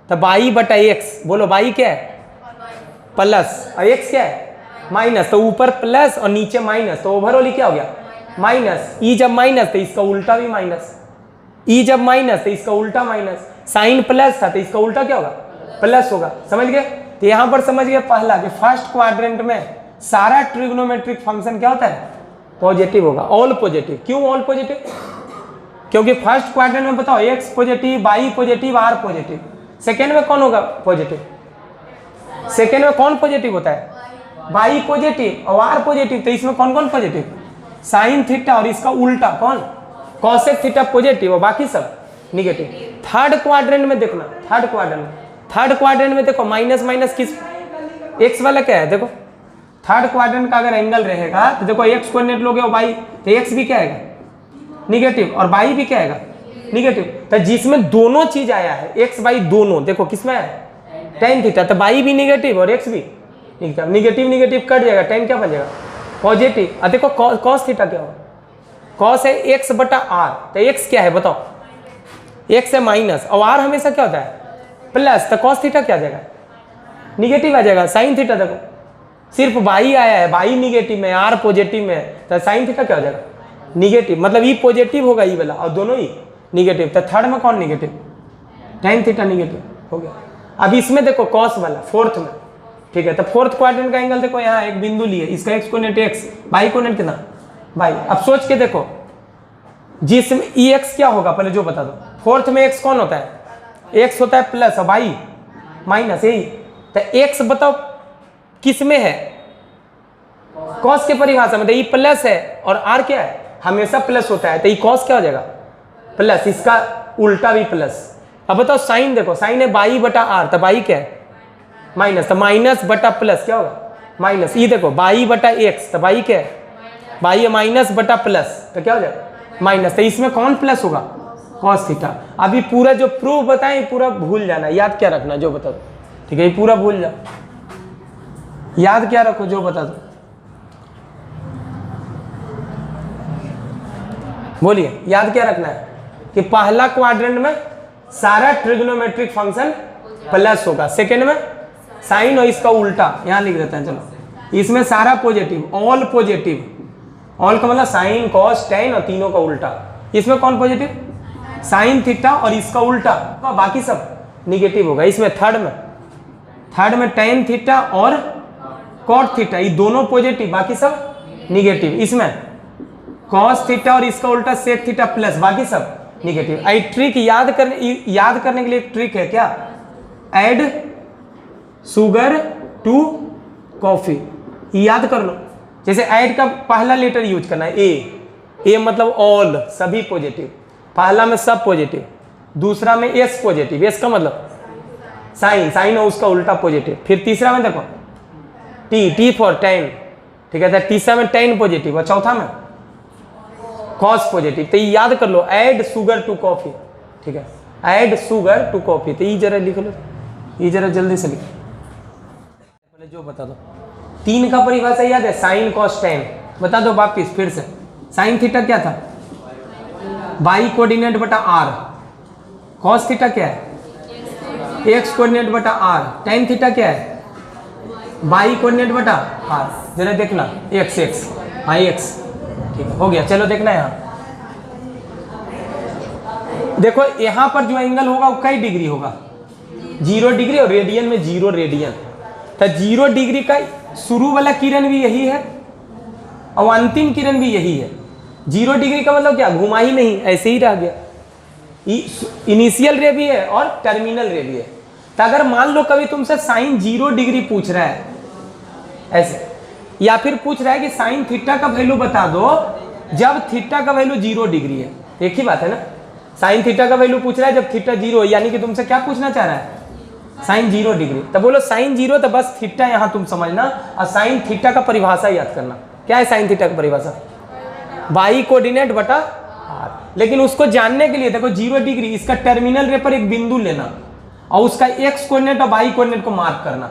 S1: तो बाई बटा एक्स, बोलो बाई क्या है प्लस और एक्स क्या है माइनस, तो ऊपर प्लस और नीचे माइनस, तो ओवरऑल क्या हो गया माइनस। ई जब माइनस तो इसका उल्टा भी माइनस, ई जब माइनस तो इसका उल्टा माइनस। साइन प्लस था तो इसका उल्टा क्या होगा प्लस होगा। समझ गए। तो यहां पर समझ गए पहला कि फर्स्ट क्वाड्रेंट में सारा ट्रिग्नोमेट्रिक फंक्शन क्या होता है पॉजिटिव होगा, ऑल पॉजिटिव। क्यों ऑल पॉजिटिव, क्योंकि फर्स्ट क्वाड्रेंट में बताओ x positive, y positive, r positive. Second में कौन होगा पॉजिटिव, सेकेंड में कौन पॉजिटिव होता है वाई पॉजिटिव और आर पॉजिटिव। तो इसमें कौन कौन पॉजिटिव साइन थीटा और इसका उल्टा कौन कॉसेक थीटा पॉजिटिव और बाकी सब निगेटिव। थर्ड क्वाड्रेंट में देखना, थर्ड क्वाड्रेंट में देखो माइनस माइनस किस एक्स वाला क्या है देखो। थर्ड क्वाड्रेंट का अगर एंगल रहेगा तो देखो एक्स कोऑर्डिनेट लोगे और वाई, तो एक्स भी क्या आएगा निगेटिव और वाई भी क्या आएगा निगेटिव। तो जिसमें दोनों चीज आया है एक्स वाई दोनों, देखो किसमें आया टेन थीटा, तो वाई भी निगेटिव और एक्स भी निगेटिव, निगेटिव कट जाएगा, टेन क्या बन जाएगा पॉजिटिव। और देखो कॉस थीटा क्या होगा, कॉस है एक्स बटा आर, तो एक्स क्या है बताओ एक्स है माइनस और आर हमेशा क्या होता है प्लस, तो कॉस थीटा क्या आ जाएगा निगेटिव आ जाएगा। साइन थीटा देखो सिर्फ वाई आया है, वाई निगेटिव में आर पॉजिटिव में, तो साइन थीटा क्या हो जाएगा निगेटिव, मतलब ई पॉजिटिव होगा ई वाला और दोनों ही निगेटिव। तो थर्ड में कौन निगेटिव टेन थीटा निगेटिव हो गया। अब इसमें देखो कॉस वाला फोर्थ में, ठीक है। तो फोर्थ क्वाड्रेंट का एंगल देखो यहाँ एक बिंदु लिए, इसका x coordinate x, y coordinate कितना वाई। अब सोच के देखो जिसमें ई एक्स क्या होगा पहले जो बता दो। फोर्थ में एक्स कौन होता है एक्स होता है प्लस और वाई माइनस, यही। तो एक्स बताओ किस में है कॉस के परिभाषा में, तो ई प्लस है और आर क्या है हमेशा प्लस होता है, तो ई कॉस क्या हो जाएगा प्लस, इसका उल्टा भी प्लस। अब बताओ साइन देखो, साइन है बाई बटा आर, तो बाई क्या है माइनस, तो माइनस बटा प्लस क्या होगा माइनस। ये देखो बाई बटा एक्स, तो बाई क्या है बाई है माइनस बटा प्लस, तो क्या हो जाएगा माइनस। तो इसमें कौन प्लस होगा कॉस थीटा। अभी पूरा जो प्रूफ बताएं पूरा भूल जाना, याद क्या रखना जो बता दो, ठीक है। ये पूरा भूल जाओ, याद क्या रखो जो बता दो, बोलिए याद क्या रखना है कि पहला क्वाड्रेंट में सारा ट्रिग्नोमेट्रिक फंक्शन प्लस होगा, सेकेंड में साइन और इसका उल्टा यहां लिख देते हैं। चलो इसमें सारा पॉजिटिव, ऑल पॉजिटिव, ऑल का मतलब साइन कॉस टेन और तीनों का उल्टा। इसमें कौन पॉजिटिव साइन थीटा और इसका उल्टा, बाकी सब निगेटिव होगा। इसमें थर्ड में टेन थीटा और कॉट थीटा ये दोनों पॉजिटिव, बाकी सब निगेटिव। इसमें कॉस थीटा और इसका उल्टा सेक थीटा प्लस, बाकी सब निगेटिव। आई ट्रिक याद करने के लिए एक ट्रिक है क्या, ऐड शुगर टू कॉफी, याद कर लो। जैसे ऐड का पहला लेटर यूज करना है ए मतलब ऑल सभी पॉजिटिव, पहला में सब पॉजिटिव, दूसरा में एस पॉजिटिव, एस का मतलब साइन और उसका उल्टा पॉजिटिव। फिर तीसरा में देखो टी फॉर टेन, ठीक है। तीसरा में टेन पॉजिटिव और चौथा में कॉस पॉजिटिव। तो ये याद कर लो ऐड शुगर टू कॉफी, ठीक है। ऐड शुगर टू कॉफी, तो ये जरा लिख लो, ये जरा जल्दी से लिखो पहले जो बता दो। तीन का परिभाषा याद है साइन कॉस टेन, बता दो वापिस फिर से। साइन थीटा क्या था वाई कोऑर्डिनेट बटा आर, कॉस थीटा क्या है एक्स कोऑर्डिनेट बटा आर, टेन थीटा क्या है वाई कोऑर्डिनेट बटा आर। जरा देखना एक्स एक्स आई एक्स, ठीक है हो गया। चलो देखना यहाँ देखो, यहाँ पर जो एंगल होगा वो कई डिग्री होगा 0 डिग्री और रेडियन में 0 रेडियन। तो 0 डिग्री का शुरू वाला किरण भी यही है और अंतिम किरण भी यही है। 0 डिग्री का मतलब क्या घुमा ही नहीं, ऐसे ही रह गया। इनिशियल रे भी है और टर्मिनल रे भी है। तो अगर मान लो कभी तुमसे साइन 0 डिग्री पूछ रहा है ऐसे, या फिर पूछ रहा है कि साइन थीटा का वैल्यू बता दो जब थीटा का वैल्यू 0 डिग्री है, एक ही बात है ना। साइन थीटा का वैल्यू पूछ रहा है जब थीटा 0 है, यानी कि तुमसे क्या पूछना चाह रहा है, साइन 0 डिग्री। तो बोलो साइन 0 तो बस थीटा यहां तुम समझना, और साइन थीटा का परिभाषा याद करना। क्या है साइन थीटा का परिभाषा, वाई कोऑर्डिनेट बटा आर। लेकिन उसको जानने के लिए देखो 0 डिग्री, इसका टर्मिनल रे पर एक बिंदु लेना और उसका एक्स कोऑर्डिनेट और वाई कोऑर्डिनेट को मार्क करना।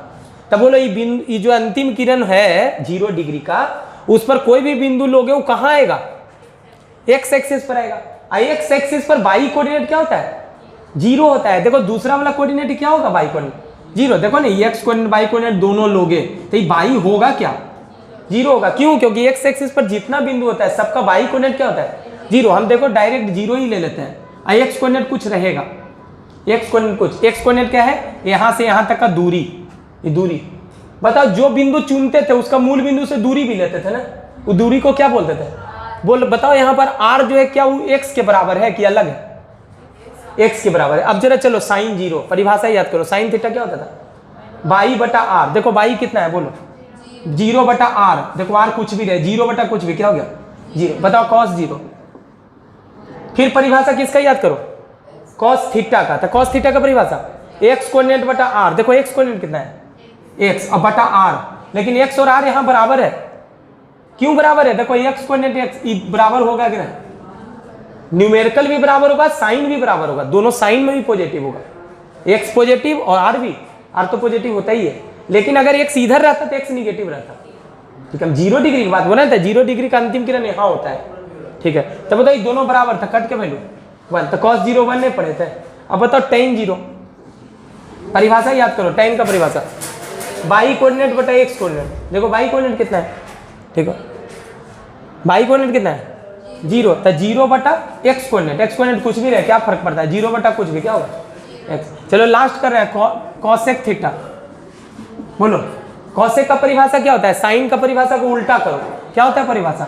S1: तब बोलो ये जो अंतिम किरण है 0 डिग्री का, उस पर कोई भी बिंदु लोगे वो कहां आएगा, एक्स एक्सिस पर आएगा। एक्स एक्सिस पर वाई कोऑर्डिनेट क्या होता है, 0 होता है। देखो दूसरा वाला कोऑर्डिनेट क्या होगा, वाई कोऑर्डिनेट 0। देखो ना एक्स कोऑर्डिनेट वाई कोऑर्डिनेट दोनों लोगे तो ये वाई होगा क्या, 0 होगा। क्यों, क्योंकि एक्स एक्सिस पर जितना बिंदु होता है सबका वाई कोऑर्डिनेट क्या होता है, 0। हम देखो डायरेक्ट 0 ही ले लेते हैं। एक्स कोऑर्डिनेट कुछ रहेगा, एक्स कोऑर्डिनेट कुछ, एक्स कोऑर्डिनेट क्या है, यहां से यहां तक का दूरी, ये दूरी। बताओ जो बिंदु चुनते थे उसका मूल बिंदु से दूरी भी लेते थे ना, वो दूरी को क्या बोलते थे, बोल बताओ। यहाँ पर r जो है क्या वो x के बराबर है कि अलग है, x के बराबर है। अब जरा चलो साइन 0 परिभाषा याद करो, साइन थीटा क्या होता था, y बटा r। देखो y कितना है, बोलो 0 बटा r। देखो r कुछ भी रहे, 0 बटा कुछ भी क्या हो गया 0। बताओ cos 0, फिर परिभाषा किसका याद करो, cos थीटा का। तो cos थीटा का परिभाषा x कोऑर्डिनेट बटा r। देखो x कोऑर्डिनेट कितना है, x और बटा r। लेकिन x और r यहाँ बराबर है, क्यों बराबर है, देखो x कोऑर्डिनेट x बराबर होगा कि नहीं, न्यूमेरिकल भी बराबर होगा, साइन भी बराबर होगा, दोनों साइन में भी पॉजिटिव होगा, x पॉजिटिव और r भी, r तो पॉजिटिव होता ही है। लेकिन अगर x इधर रहता तो x निगेटिव रहता। ठीक है, हम 0 डिग्री की बात बोल रहे थे, 0 डिग्री का अंतिम किरण यहाँ होता है। ठीक है, तो बताओ दोनों बराबर था, कट के वैल्यू 1, तो cos 0 1 नहीं पढ़े थे। अब बताओ tan 0 परिभाषा याद करो, tan का परिभाषा y कोऑर्डिनेट बटा x कोऑर्डिनेट। देखो y कोऑर्डिनेट कितना है, ठीक है, y कोऑर्डिनेट कितना है 0, तो 0 बटा x कोऑर्डिनेट, x कोऑर्डिनेट कुछ भी रहे क्या फर्क पड़ता है, 0 बटा कुछ भी क्या होगा x। चलो लास्ट कर रहे हैं cosec थीटा। बोलो cosec का परिभाषा क्या होता है, साइन का परिभाषा को उल्टा करो, क्या होता है परिभाषा,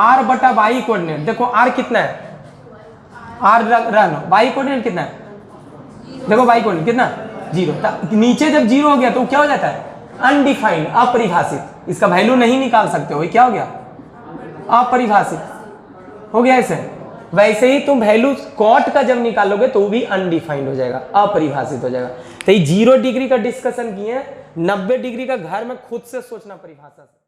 S1: r बटा y कोऑर्डिनेट। देखो r कितना है, r रहना, y कोऑर्डिनेट कितना है, देखो y कोऑर्डिनेट कितना 0। नीचे जब 0 हो गया तो क्या हो जाता है, अनडिफाइंड, अपरिभाषित। इसका वैल्यू नहीं निकाल सकते हो, क्या हो गया, अपरिभाषित हो गया। ऐसे वैसे ही तुम वैल्यू कॉट का जब निकालोगे तो वो भी अनडिफाइंड हो जाएगा, अपरिभाषित हो जाएगा। तो ये 0 डिग्री का डिस्कशन किए, 90 डिग्री का घर में खुद से सोचना परिभाषा से।